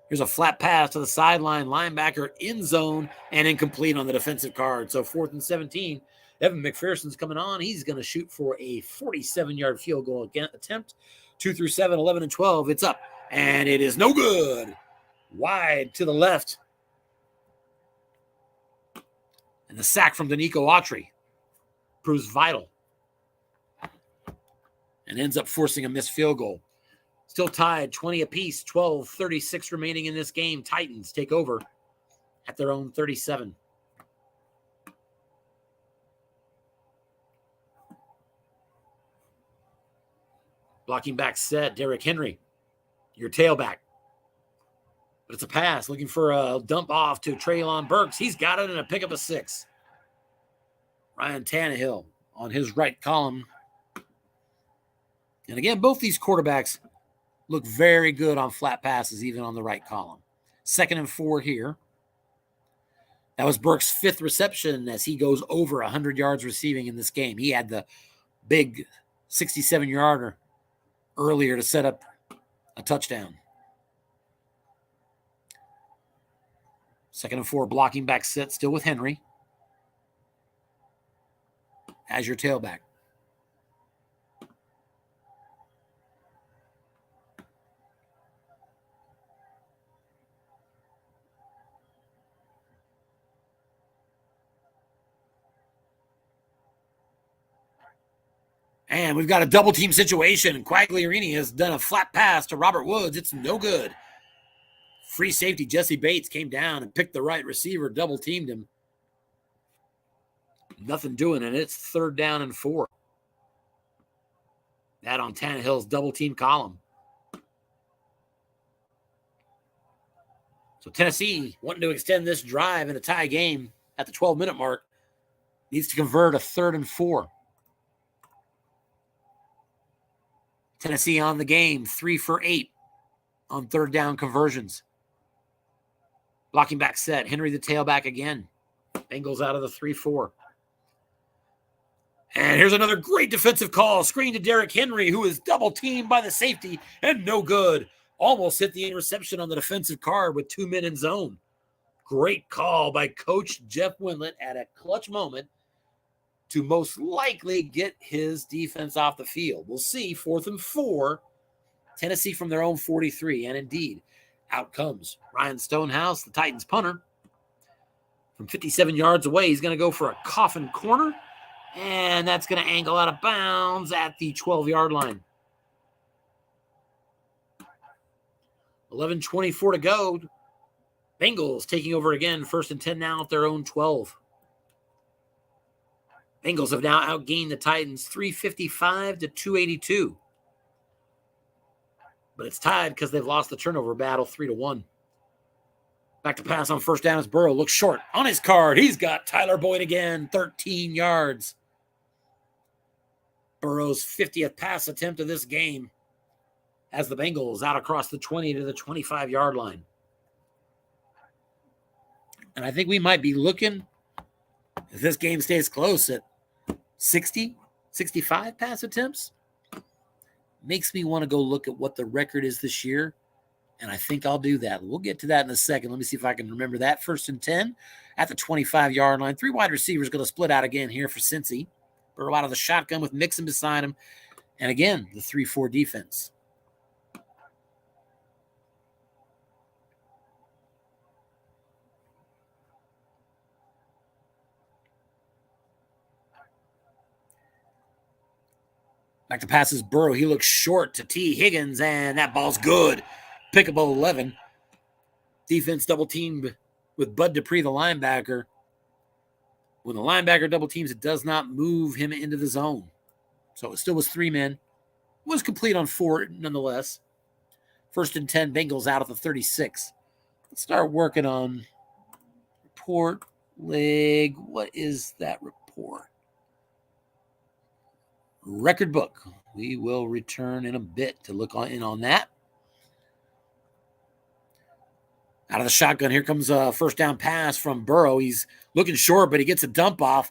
Here's a flat pass to the sideline linebacker in zone and incomplete on the defensive card. So 4th and 17. Evan McPherson's coming on. He's going to shoot for a 47-yard field goal attempt. 2 through 7, 11 and 12. It's up, and it is no good. Wide to the left. And the sack from Nico Atre proves vital and ends up forcing a missed field goal. Still tied, 20 apiece, 12:36 remaining in this game. Titans take over at their own 37. Blocking back set, Derrick Henry, your tailback. But it's a pass, looking for a dump off to Treylon Burks. He's got it and a pickup of 6. Ryan Tannehill on his right column. And again, both these quarterbacks look very good on flat passes, even on the right column. 2nd and 4 here. That was Burks' 5th reception as he goes over 100 yards receiving in this game. He had the big 67-yarder earlier to set up a touchdown. 2nd and 4, blocking back set, still with Henry as your tailback. And we've got a double team situation. Quagliarini has done a flat pass to Robert Woods. It's no good. Free safety Jesse Bates came down and picked the right receiver, double teamed him. Nothing doing, and it's 3rd down and 4. That on Tannehill's double team column. So Tennessee, wanting to extend this drive in a tie game at the 12-minute mark, needs to convert a 3rd and 4. Tennessee on the game, 3 for 8 on 3rd down conversions. Blocking back set, Henry the tailback again. Bengals out of the 3-4. And here's another great defensive call. Screen to Derrick Henry, who is double teamed by the safety and no good. Almost hit the interception on the defensive card with 2 men in zone. Great call by Coach Jeff Windlet at a clutch moment to most likely get his defense off the field. We'll see. 4th and 4. Tennessee from their own 43. And indeed, out comes Ryan Stonehouse, the Titans punter. From 57 yards away, he's going to go for a coffin corner. And that's going to angle out of bounds at the 12-yard line. 11:24 to go. Bengals taking over again. 1st and 10 now at their own 12. Bengals have now outgained the Titans 355 to 282. But it's tied because they've lost the turnover battle 3-1. Back to pass on 1st down as Burrow looks short on his card. He's got Tyler Boyd again, 13 yards. Burrow's 50th pass attempt of this game has the Bengals out across the 20 to the 25-yard line. And I think we might be looking, if this game stays close, at 60, 65 pass attempts. Makes me want to go look at what the record is this year, and I think I'll do that. We'll get to that in a second. Let me see if I can remember that. 1st and 10 at the 25-yard line. 3 wide receivers going to split out again here for Cincy. Burrow out of the shotgun with Mixon beside him. And again, the 3-4 defense. Back to passes Burrow. He looks short to T. Higgins, and that ball's good. Pickable 11. Defense double teamed with Bud Dupree, the linebacker. When the linebacker double teams, it does not move him into the zone. So it still was 3 men. Was complete on 4 nonetheless. 1st and 10, Bengals out at the 36. Let's start working on report leg. What is that report? Record book. We will return in a bit to look in on that. Out of the shotgun, here comes a 1st down pass from Burrow. He's looking short, but he gets a dump off,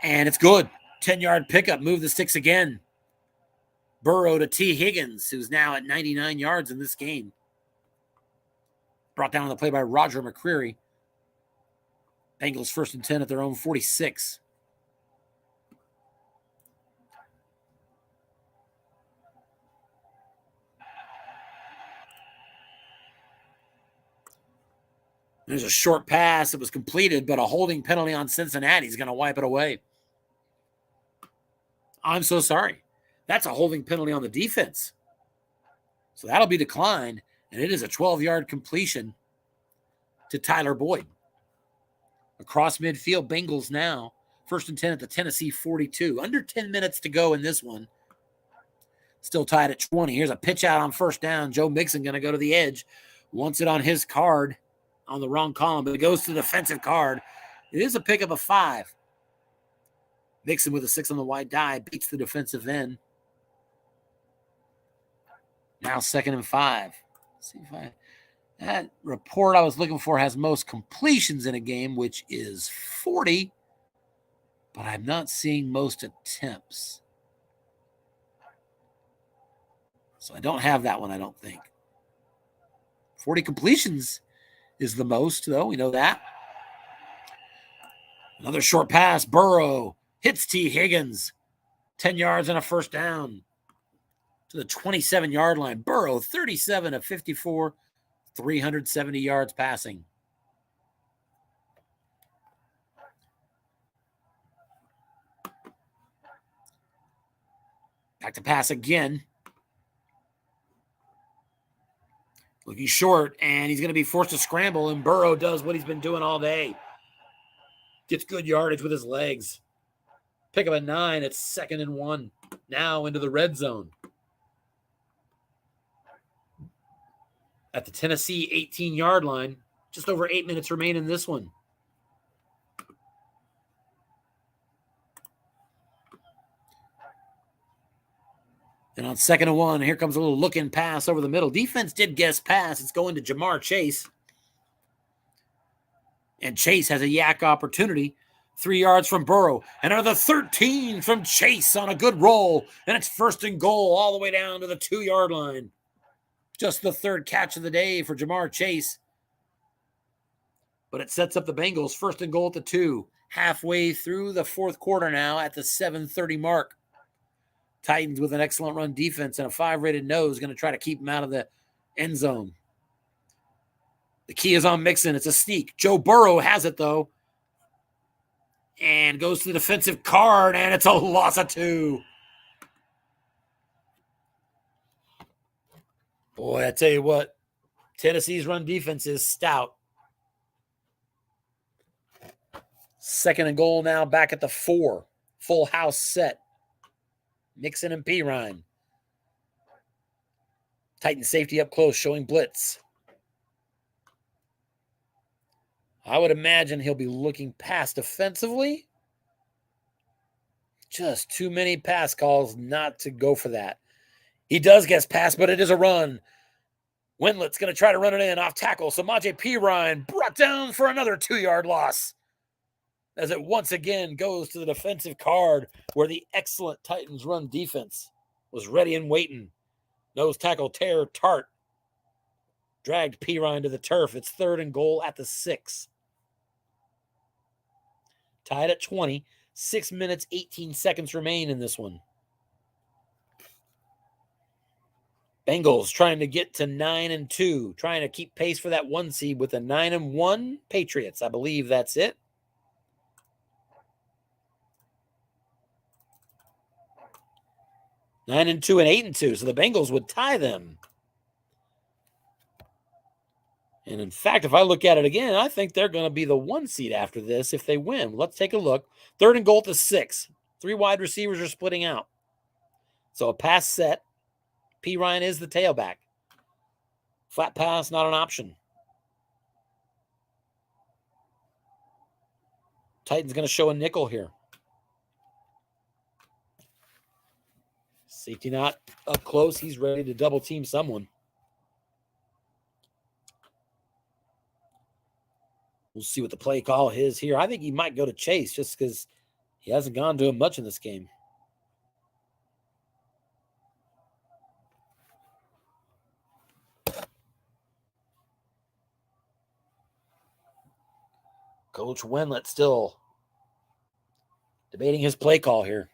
and it's good. 10-yard pickup, move the sticks again. Burrow to T. Higgins, who's now at 99 yards in this game. Brought down on the play by Roger McCreary. Bengals 1st and 10 at their own 46. There's a short pass. It was completed, but a holding penalty on Cincinnati is going to wipe it away. I'm so sorry. That's a holding penalty on the defense. So that'll be declined, and it is a 12-yard completion to Tyler Boyd. Across midfield, Bengals now. 1st and 10 at the Tennessee 42. Under 10 minutes to go in this one. Still tied at 20. Here's a pitch out on 1st down. Joe Mixon going to go to the edge. Wants it on his card. On the wrong column, but it goes to the defensive card. It is a pickup of 5. Mixon with a 6 on the wide die beats the defensive end. Now 2nd and 5. Let's see if that report I was looking for has most completions in a game, which is 40, but I'm not seeing most attempts. So I don't have that one, I don't think. 40 completions is the most, though. We know that. Another short pass. Burrow hits T. Higgins. 10 yards and a 1st down to the 27-yard line. Burrow, 37 of 54, 370 yards passing. Back to pass again. Looking short, and he's going to be forced to scramble, and Burrow does what he's been doing all day. Gets good yardage with his legs. Pick up a 9. It's 2nd and 1. Now into the red zone. at the Tennessee 18-yard line. Just over 8 minutes remain in this one. And on 2nd and 1, here comes a little look-in pass over the middle. Defense did guess pass. It's going to Jamar Chase. And Chase has a yak opportunity. 3 yards from Burrow. And another 13 from Chase on a good roll. And it's 1st and goal all the way down to the 2-yard line. Just the 3rd catch of the day for Jamar Chase. But it sets up the Bengals 1st and goal at the 2. Halfway through the 4th quarter now at the 7:30 mark. Titans with an excellent run defense and a 5-rated nose going to try to keep them out of the end zone. The key is on Mixon. It's a sneak. Joe Burrow has it, though. And goes to the defensive card, and it's a loss of 2. Boy, I tell you what, Tennessee's run defense is stout. 2nd and goal now back at the 4. Full house set. Mixon and Pirine. Titan safety up close, showing blitz. I would imagine he'll be looking past defensively. Just too many pass calls not to go for that. He does get past, but it is a run. Windlet's going to try to run it in off tackle. Samaje Pirine brought down for another 2-yard loss. As it once again goes to the defensive card where the excellent Titans run defense was ready and waiting. Nose tackle Terror Tart dragged Pirine to the turf. It's 3rd and goal at the 6. Tied at 20. 6 minutes, 18 seconds remain in this one. Bengals trying to get to 9-2, trying to keep pace for that 1 seed with the 9-1 Patriots. I believe that's it. 9-2 and 8-2, so the Bengals would tie them. And in fact, if I look at it again, I think they're going to be the 1 seed after this if they win. Let's take a look. 3rd and goal to 6. 3 wide receivers are splitting out. So a pass set. Pirine is the tailback. Flat pass, not an option. Titans going to show a nickel here. Safety not up close. He's ready to double team someone. We'll see what the play call is here. I think he might go to Chase just because he hasn't gone to him much in this game. Coach Wendlandt still debating his play call here.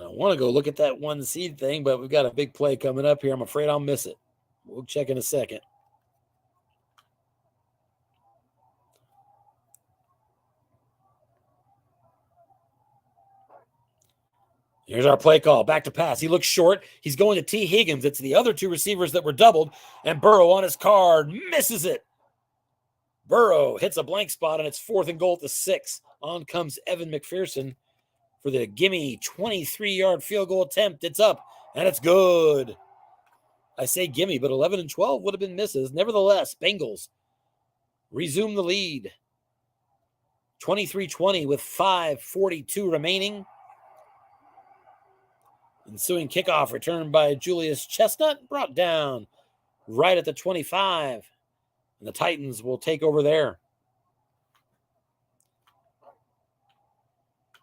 I want to go look at that 1 seed thing, but we've got a big play coming up here. I'm afraid I'll miss it. We'll check in a second. Here's our play call. Back to pass. He looks short. He's going to T. Higgins. It's the other 2 receivers that were doubled, and Burrow on his card misses it. Burrow hits a blank spot, and it's 4th and goal at the 6. On comes Evan McPherson for the gimme 23-yard field goal attempt. It's up, and it's good. I say gimme, but 11 and 12 would have been misses. Nevertheless, Bengals resume the lead. 23-20 with 5:42 remaining. Ensuing kickoff returned by Julius Chestnut, brought down right at the 25. And the Titans will take over there.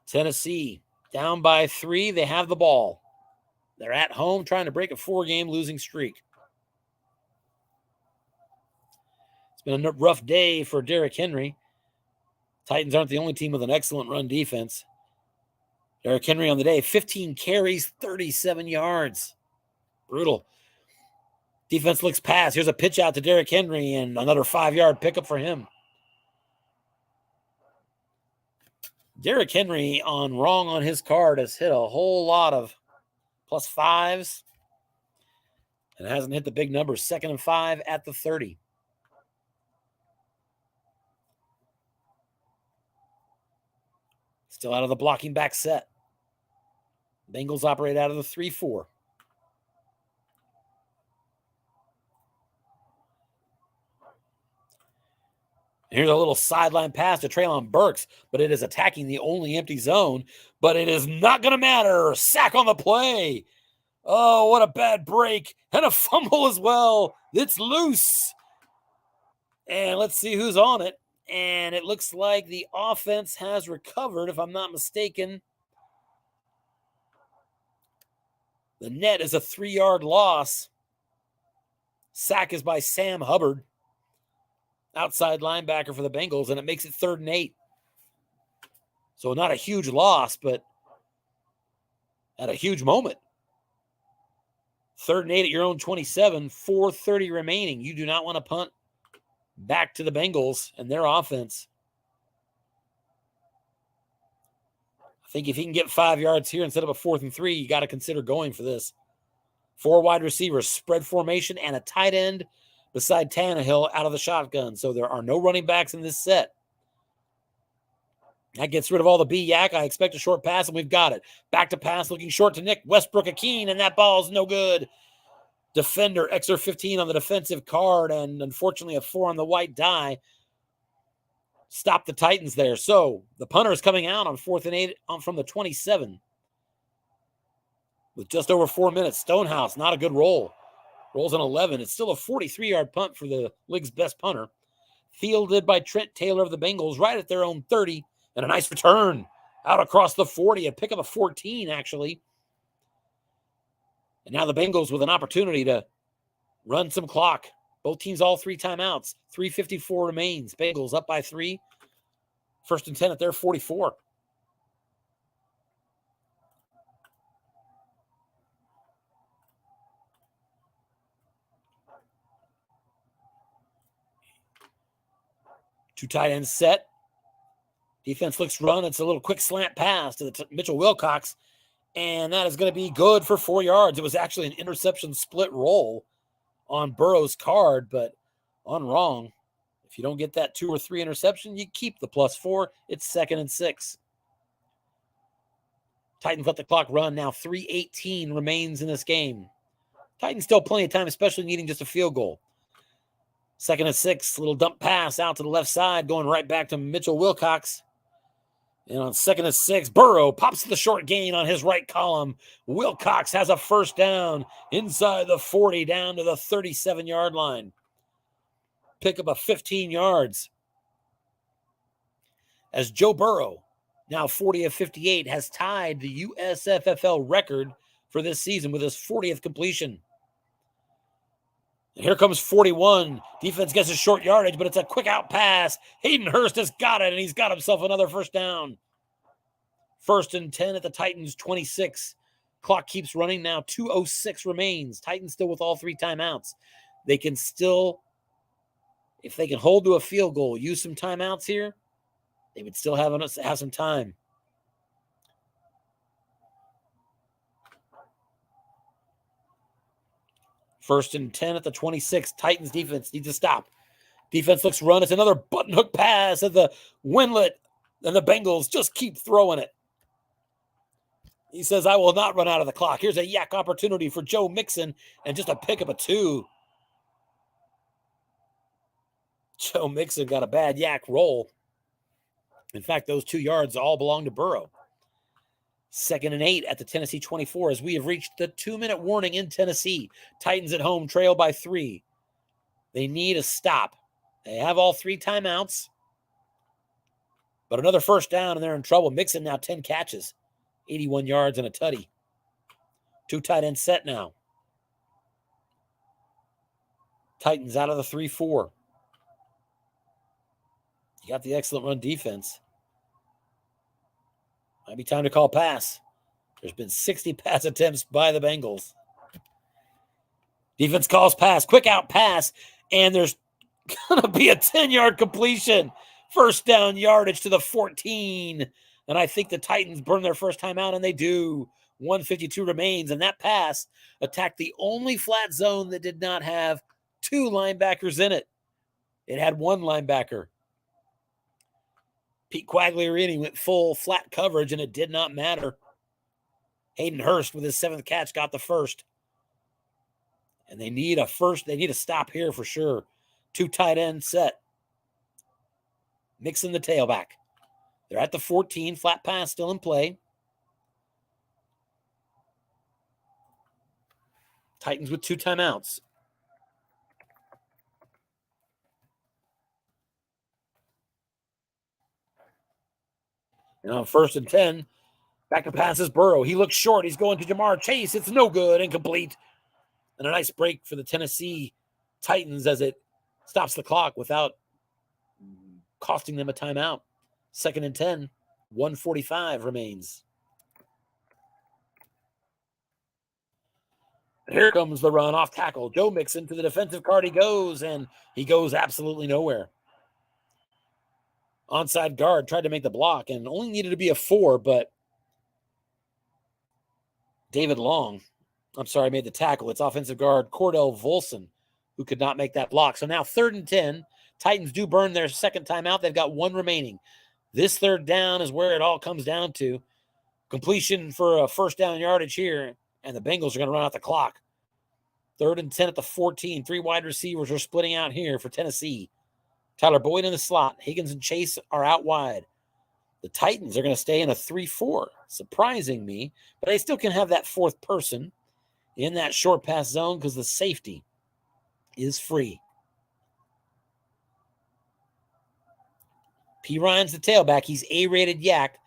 Tennessee down by 3. They have the ball. They're at home trying to break a 4-game losing streak. It's been a rough day for Derrick Henry. Titans aren't the only team with an excellent run defense. Derrick Henry on the day, 15 carries, 37 yards. Brutal. Defense looks pass. Here's a pitch out to Derrick Henry and another 5-yard pickup for him. Derrick Henry on wrong on his card has hit a whole lot of +5s and hasn't hit the big numbers. 2nd and 5 at the 30. Still out of the blocking back set. Bengals operate out of the 3-4. Here's a little sideline pass to Treylon Burks, but it is attacking the only empty zone. But it is not going to matter. Sack on the play. Oh, what a bad break. And a fumble as well. It's loose. And let's see who's on it. And it looks like the offense has recovered, if I'm not mistaken. The net is a 3-yard loss. Sack is by Sam Hubbard, outside linebacker for the Bengals, and it makes it 3rd and 8. So not a huge loss, but at a huge moment. 3rd and 8 at your own 27, 4:30 remaining. You do not want to punt back to the Bengals and their offense. I think if he can get 5 yards here instead of a 4th and 3, you got to consider going for this. 4 wide receivers, spread formation, and a tight end beside Tannehill out of the shotgun. So there are no running backs in this set. That gets rid of all the B-Yak. I expect a short pass, and we've got it. Back to pass, looking short to Nick Westbrook-Akeen, and that ball's no good. Defender, XR 15 on the defensive card, and unfortunately a 4 on the white die. Stop the Titans there. So the punter is coming out on 4th and 8 from the 27. With just over 4 minutes. Stonehouse, not a good roll. Rolls an 11. It's still a 43-yard punt for the league's best punter. Fielded by Trent Taylor of the Bengals right at their own 30. And a nice return out across the 40. A pick up a 14, actually. And now the Bengals with an opportunity to run some clock. Both teams all 3 timeouts. 3:54 remains. Bengals up by 3. 1st and 10 at their 44. Two tight ends set. Defense looks run. It's a little quick slant pass to Mitchell Wilcox. And that is going to be good for 4 yards. It was actually an interception split roll on Burrow's card, but on wrong. If you don't get that 2 or 3 interception, you keep the +4. It's 2nd and 6. Titans let the clock run. Now 3:18 remains in this game. Titans still plenty of time, especially needing just a field goal. 2nd and 6, little dump pass out to the left side, going right back to Mitchell Wilcox. And on 2nd and 6, Burrow pops the short gain on his right column. Wilcox has a 1st down inside the 40 down to the 37-yard line. Pick up a 15 yards. As Joe Burrow, now 40 of 58, has tied the USFFL record for this season with his 40th completion. And here comes 41. Defense gets a short yardage, but it's a quick out pass. Hayden Hurst has got it, and he's got himself another 1st down. 1st and 10 at the Titans' 26. Clock keeps running now. 2:06 remains. Titans still with all 3 timeouts. They can still, if they can hold to a field goal, use some timeouts here, they would still have some time. First and 10 at the 26. Titans defense needs to stop. Defense looks run. It's another button hook pass at the Winlet, and the Bengals just keep throwing it. He says, I will not run out of the clock. Here's a yak opportunity for Joe Mixon, and just a pick up a 2. Joe Mixon got a bad yak roll. In fact, those 2 yards all belong to Burrow. 2nd and 8 at the Tennessee 24 as we have reached the 2-minute warning in Tennessee. Titans at home trail by 3. They need a stop. They have all 3 timeouts. But another 1st down and they're in trouble. Mixon now 10 catches, 81 yards and a tutty. 2 tight ends set now. Titans out of the 3-4. You got the excellent run defense. Might be time to call pass. There's been 60 pass attempts by the Bengals. Defense calls pass. Quick out pass. And there's going to be a 10-yard completion. 1st down yardage to the 14. And I think the Titans burn their 1st time out, and they do. 1:52 remains. And that pass attacked the only flat zone that did not have 2 linebackers in it. It had 1 linebacker. Pete Quagliarini went full flat coverage, and it did not matter. Hayden Hurst with his 7th catch got the first. And they need a first. They need a stop here for sure. 2 tight end set. Mixing the tailback. They're at the 14. Flat pass still in play. Titans with 2 timeouts. And on 1st and 10, back to pass is Burrow. He looks short. He's going to Jamar Chase. It's no good. Incomplete. And a nice break for the Tennessee Titans as it stops the clock without costing them a timeout. 2nd and 10. 1:45 remains. Here comes the run off tackle. Joe Mixon to the defensive card he goes, and he goes absolutely nowhere. Onside guard tried to make the block and only needed to be a 4, but David Long, made the tackle. It's offensive guard Cordell Volson who could not make that block. So now 3rd and 10. Titans do burn their 2nd timeout. They've got 1 remaining. This 3rd down is where it all comes down to. Completion for a 1st down yardage here, and the Bengals are going to run out the clock. 3rd and 10 at the 14. 3 wide receivers are splitting out here for Tennessee. Tyler Boyd in the slot. Higgins and Chase are out wide. The Titans are going to stay in a 3-4, surprising me, but they still can have that 4th person in that short pass zone because the safety is free. P. Ryan's the tailback. He's A-rated yak,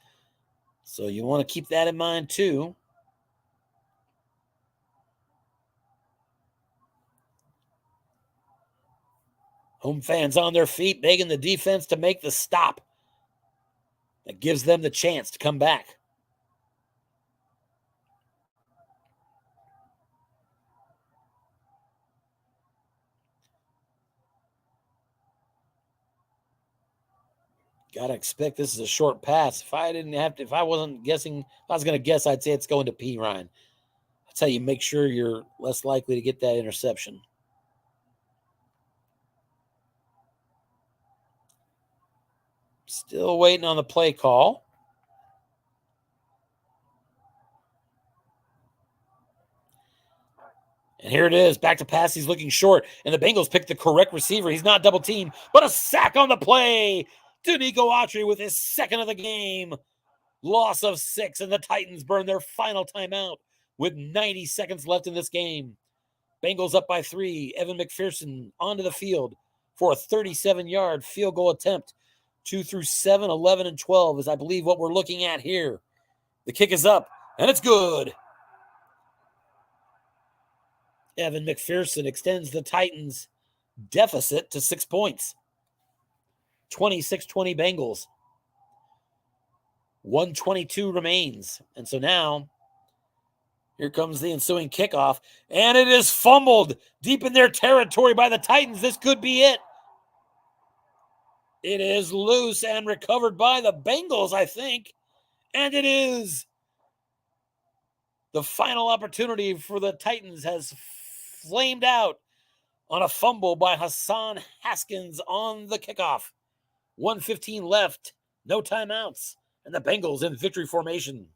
so you want to keep that in mind too. Home fans on their feet, begging the defense to make the stop. That gives them the chance to come back. Gotta expect this is a short pass. If I wasn't guessing, if I was gonna guess, I'd say it's going to P. Ryan. That's how you make sure you're less likely to get that interception. Still waiting on the play call. And here it is. Back to pass. He's looking short. And the Bengals pick the correct receiver. He's not double teamed, but a sack on the play. Danico Autry with his 2nd of the game. Loss of 6, and the Titans burn their final timeout with 90 seconds left in this game. Bengals up by 3. Evan McPherson onto the field for a 37-yard field goal attempt. 2 through 7, 11, and 12 is, I believe, what we're looking at here. The kick is up, and it's good. Evan McPherson extends the Titans' deficit to 6 points. 26-20 Bengals. 1:22 remains. And so now, here comes the ensuing kickoff, and it is fumbled deep in their territory by the Titans. This could be it. It is loose and recovered by the Bengals, I think. And it is. The final opportunity for the Titans has flamed out on a fumble by Hassan Haskins on the kickoff. 1:15 left, no timeouts, and the Bengals in victory formation.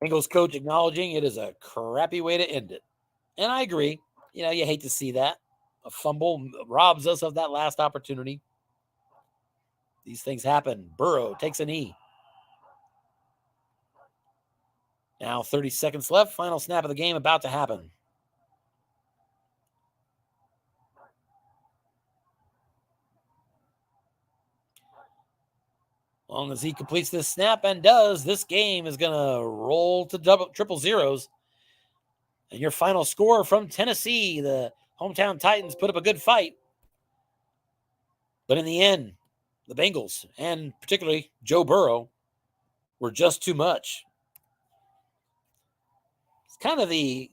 Bengals coach acknowledging it is a crappy way to end it. And I agree. You hate to see that. A fumble robs us of that last opportunity. These things happen. Burrow takes a knee. Now 30 seconds left. Final snap of the game about to happen. As long as he completes this snap and does, this game is going to roll to triple zeros. And your final score from Tennessee, the hometown Titans put up a good fight. But in the end, the Bengals, and particularly Joe Burrow, were just too much. It's kind of the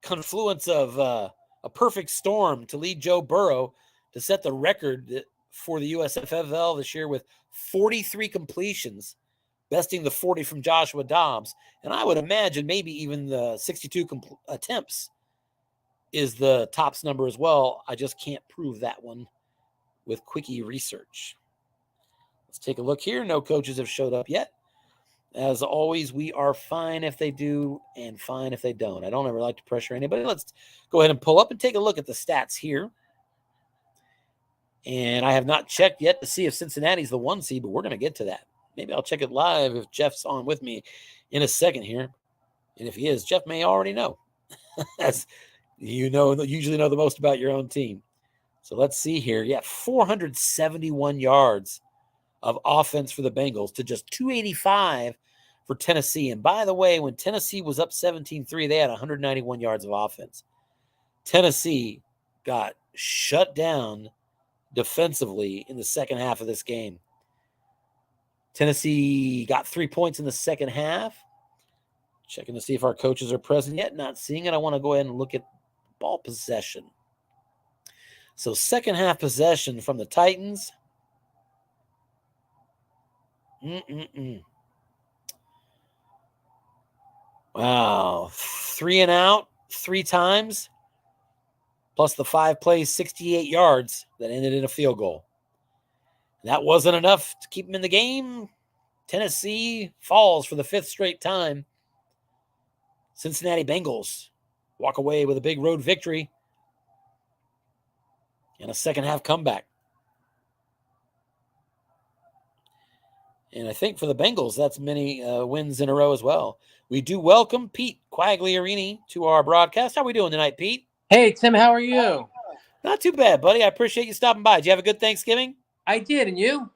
confluence of a perfect storm to lead Joe Burrow to set the record for the USFFL this year with 43 completions, besting the 40 from Joshua Dobbs. And I would imagine maybe even the 62 attempts is the tops number as well. I just can't prove that one with quickie research. Let's take a look here. No coaches have showed up yet. As always, we are fine if they do and fine if they don't. I don't ever like to pressure anybody. Let's go ahead and pull up and take a look at the stats here. And I have not checked yet to see if Cincinnati's the 1 seed, but we're going to get to that. Maybe I'll check it live if Jeff's on with me in a second here. And if he is, Jeff may already know. As you usually know the most about your own team. So let's see here. Yeah, 471 yards of offense for the Bengals to just 285 for Tennessee. And by the way, when Tennessee was up 17-3, they had 191 yards of offense. Tennessee got shut down defensively in the second half of this game. Tennessee got 3 points in the second half. Checking to see if our coaches are present yet. Not seeing it. I want to go ahead and look at ball possession. So second half possession from the Titans. Wow. 3 and out 3 times. Plus the 5 plays, 68 yards that ended in a field goal. That wasn't enough to keep them in the game. Tennessee falls for the 5th straight time. Cincinnati Bengals walk away with a big road victory and a second half comeback. And I think for the Bengals, that's many wins in a row as well. We do welcome Pete Quagliarini to our broadcast. How are we doing tonight, Pete? Hey, Tim, how are you? Not too bad, buddy. I appreciate you stopping by. Did you have a good Thanksgiving? I did, and you?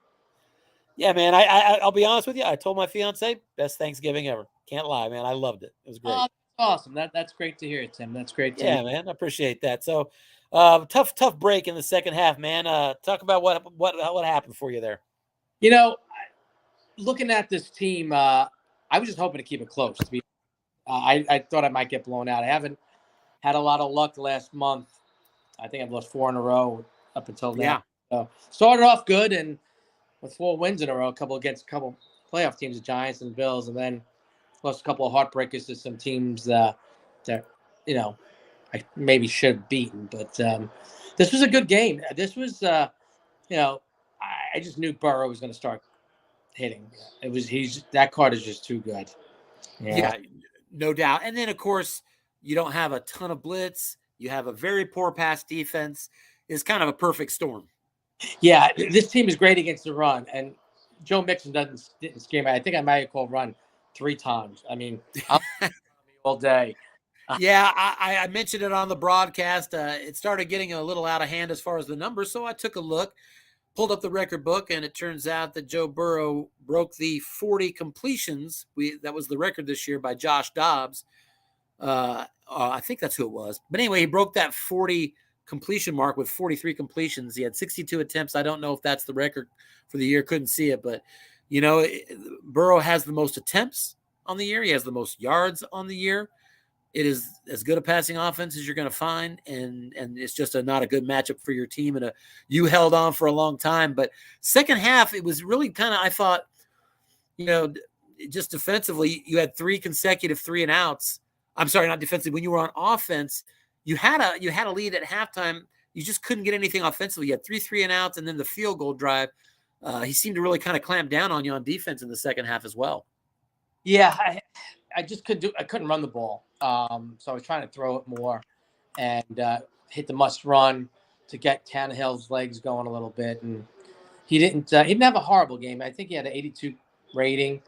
Yeah, man. I'll be honest with you. I told my fiance, best Thanksgiving ever. Can't lie, man. I loved it. It was great. Oh, that's awesome. That's great to hear, Tim. That's great to hear. Man. I appreciate that. So, tough break in the second half, man. Talk about what happened for you there. You know, looking at this team, I was just hoping to keep it close. I thought I might get blown out. I haven't had a lot of luck last month. I think I've lost 4 in a row up until now. Yeah. So started off good and with 4 wins in a row, a couple against a couple playoff teams, the Giants and the Bills, and then lost a couple of heartbreakers to some teams that I maybe should have beaten. But this was a good game. This was, I just knew Burrow was going to start hitting. That card is just too good. Yeah, no doubt. And then of course you don't have a ton of blitz. You have a very poor pass defense. It's kind of a perfect storm. Yeah, this team is great against the run, and Joe Mixon didn't scare me. I think I might have called run 3 times. I mean, I'm all day. Yeah, I mentioned it on the broadcast. It started getting a little out of hand as far as the numbers, so I took a look, pulled up the record book, and it turns out that Joe Burrow broke the 40 completions. That was the record this year by Josh Dobbs. I think that's who it was. But anyway, he broke that 40 completion mark with 43 completions. He had 62 attempts. I don't know if that's the record for the year. Couldn't see it, but Burrow has the most attempts on the year. He has the most yards on the year. It is as good a passing offense as you're going to find, and it's just not a good matchup for your team. And you held on for a long time, but second half it was really kind of, I thought, just defensively, you had 3 consecutive 3 and outs. I'm sorry, not defensively. When you were on offense, you had a lead at halftime. You just couldn't get anything offensively. You had 3 and outs, and then the field goal drive. He seemed to really kind of clamp down on you on defense in the second half as well. Yeah, I just couldn't run the ball. So I was trying to throw it more and hit the must run to get Tannehill's legs going a little bit. And he didn't have a horrible game. I think he had an 82 rating.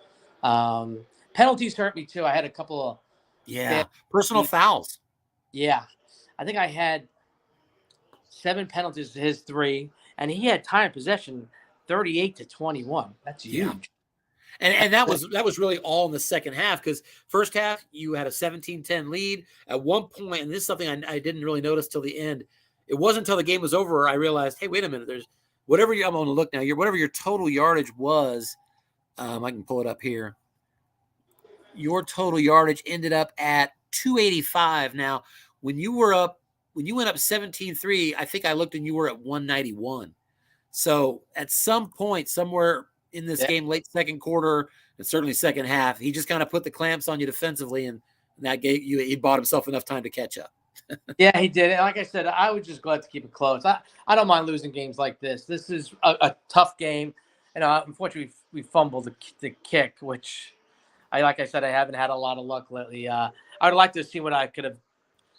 Penalties hurt me too. I had a couple of personal fouls. Yeah, I think I had 7 penalties to his 3, and he had time possession 38-21. That's huge. Yeah. And that was really all in the second half, because first half you had a 17-10 lead. At one point, and this is something I didn't really notice till the end, it wasn't until the game was over I realized, hey, wait a minute, there's whatever I'm going to look now. Whatever your total yardage was, I can pull it up here. Your total yardage ended up at 285. Now, when you went up 17-3, I think I looked and you were at 191. So at some point, somewhere in this game, late second quarter and certainly second half, he just kind of put the clamps on you defensively, and that gave you, he bought himself enough time to catch up. Yeah, he did. And like I said, I was just glad to keep it close. I don't mind losing games like this. This is a tough game. Unfortunately, we fumbled the kick, which like I said, I haven't had a lot of luck lately. I would like to see what I could have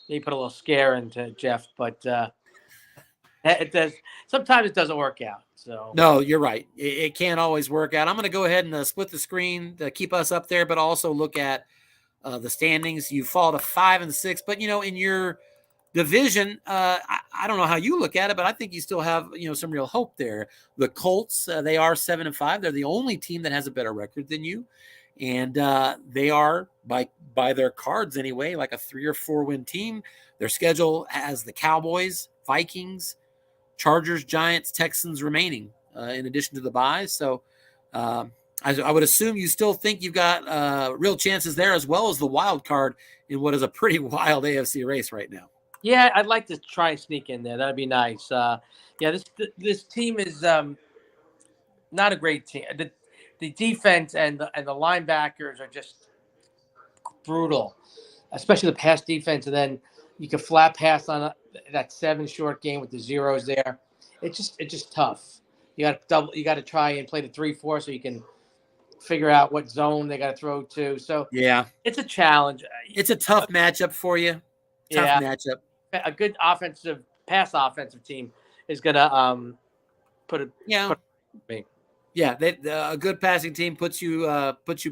maybe put a little scare into Jeff, but it does. Sometimes it doesn't work out. So no, you're right. It can't always work out. I'm going to go ahead and split the screen to keep us up there, but also look at the standings. You fall to 5-6, but in your division, I don't know how you look at it, but I think you still have some real hope there. The Colts, they are 7-5. They're the only team that has a better record than you, and they are by their cards anyway, like a 3 or 4 win team. Their schedule has the Cowboys, Vikings, Chargers, Giants, Texans remaining in addition to the byes. So I would assume you still think you've got real chances there, as well as the wild card in what is a pretty wild AFC race right now. Yeah, I'd like to try and sneak in there. That'd be nice. This team is not a great team. The defense and the linebackers are just brutal, especially the pass defense. And then you can flat pass on that 7 short game with the zeros there. It's just tough. You got to try and play the 3-4 so you can figure out what zone they got to throw to. So yeah, it's a challenge. It's a tough matchup for you. Tough matchup. A good pass offensive team is gonna put it. Yeah, a good passing team puts you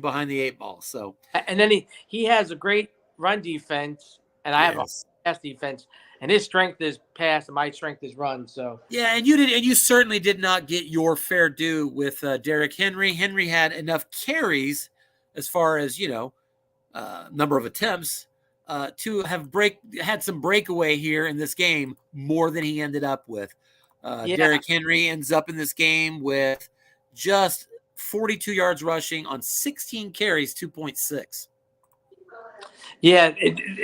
behind the 8 ball. So, and then he has a great run defense, and I have a pass defense, and his strength is pass, and my strength is run. So yeah, and you certainly did not get your fair due with Derrick Henry. Henry had enough carries, as far as number of attempts, to have had some breakaway here in this game more than he ended up with. Derrick Henry ends up in this game with just 42 yards rushing on 16 carries, 2.6. Yeah,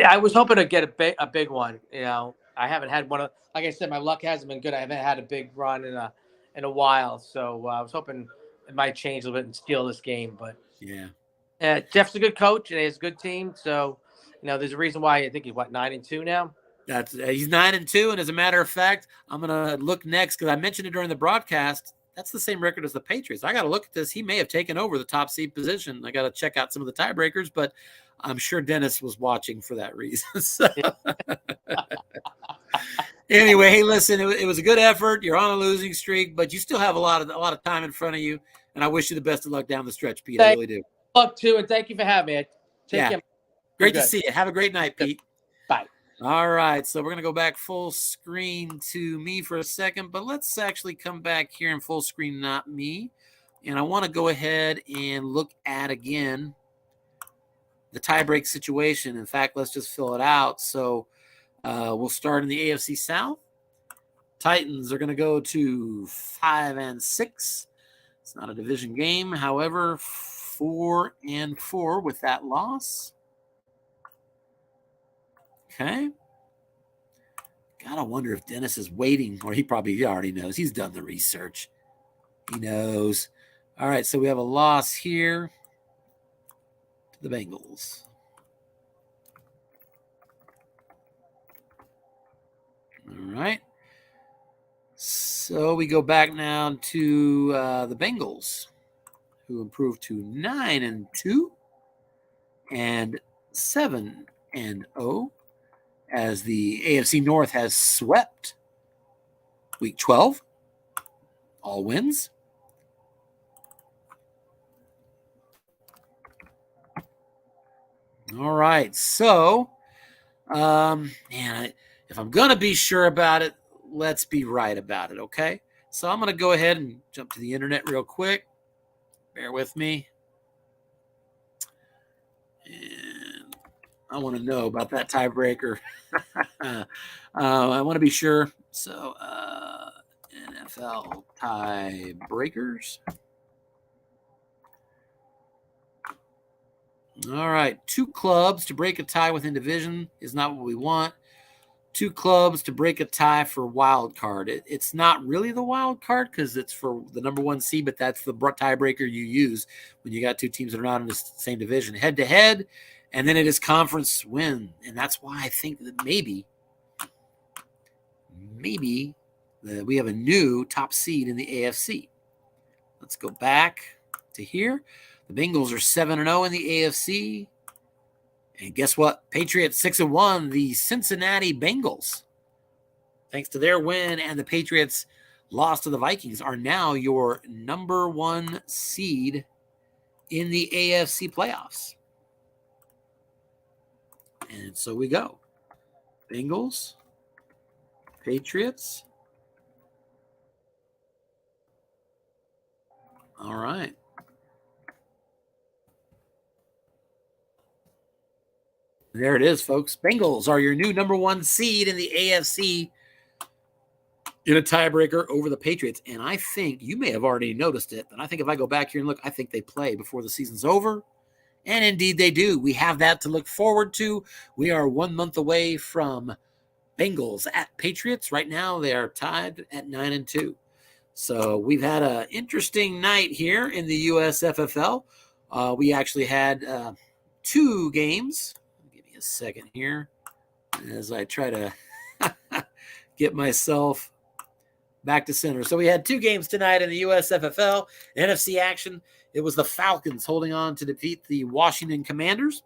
I was hoping to get a big one. I haven't had one. Like I said, my luck hasn't been good. I haven't had a big run in a while. So I was hoping it might change a little bit and steal this game. But Jeff's a good coach and he has a good team. So there's a reason why I think he's 9-2 now. He's 9-2, and as a matter of fact, I'm gonna look next because I mentioned it during the broadcast. That's the same record as the Patriots. I got to look at this. He may have taken over the top seed position. I got to check out some of the tiebreakers, but I'm sure Dennis was watching for that reason. So. Anyway, hey, listen, it was a good effort. You're on a losing streak, but you still have a lot of time in front of you, and I wish you the best of luck down the stretch, Pete. I really do. Luck too, and thank you for having me. Take care. Great to see you. Have a great night, Pete. Bye. All right, so we're going to go back full screen to me for a second, but let's actually come back here in full screen, not me. And I want to go ahead and look at, again, the tiebreak situation. In fact, let's just fill it out. So we'll start in the AFC South. Titans are going to go to 5-6. It's not a division game. However, 4-4 with that loss. Okay. Gotta wonder if Dennis is waiting, or he already knows. He's done the research. He knows. All right, so we have a loss here to the Bengals. All right. So we go back now to the Bengals, who improved to 9-2 and 7-0. As the AFC North has swept Week 12, all wins. All right, so, if I'm going to be sure about it, let's be right about it, okay? So I'm going to go ahead and jump to the internet real quick. Bear with me. And I want to know about that tiebreaker. I want to be sure. So, NFL tiebreakers. All right. 2 clubs to break a tie within division is not what we want. 2 clubs to break a tie for wild card. It's not really the wild card because it's for the number 1 seed, but that's the tiebreaker you use when you got 2 teams that are not in the same division. Head-to-head, and then it is conference win. And that's why I think that maybe we have a new top seed in the AFC. Let's go back to here. The Bengals are 7-0 in the AFC. And guess what? Patriots 6-1, the Cincinnati Bengals, thanks to their win and the Patriots' loss to the Vikings, are now your number 1 seed in the AFC playoffs. And so we go. Bengals, Patriots. All right. There it is, folks. Bengals are your new number 1 seed in the AFC in a tiebreaker over the Patriots. And I think you may have already noticed it, but I think if I go back here and look, I think they play before the season's over. And indeed they do. We have that to look forward to. We are 1 month away from Bengals at Patriots. Right now they are tied at 9-2. So we've had an interesting night here in the USFFL. We actually had 2 games. Give me a second here as I try to get myself back to center. So we had 2 games tonight in the USFFL. NFC action, it was the Falcons holding on to defeat the Washington Commanders.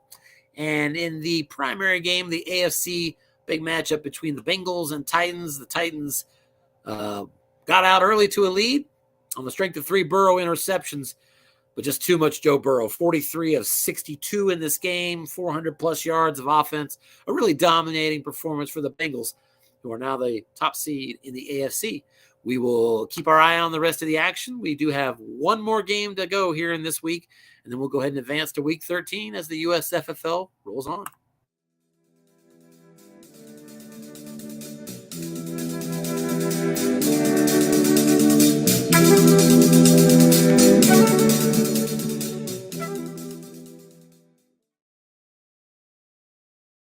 And in the primary game, the AFC big matchup between the Bengals and Titans, the Titans got out early to a lead on the strength of 3 Burrow interceptions, but just too much Joe Burrow. 43 of 62 in this game, 400-plus yards of offense. A really dominating performance for the Bengals, who are now the top seed in the AFC. We will keep our eye on the rest of the action. We do have 1 more game to go here in this week, and then we'll go ahead and advance to Week 13 as the USFFL rolls on.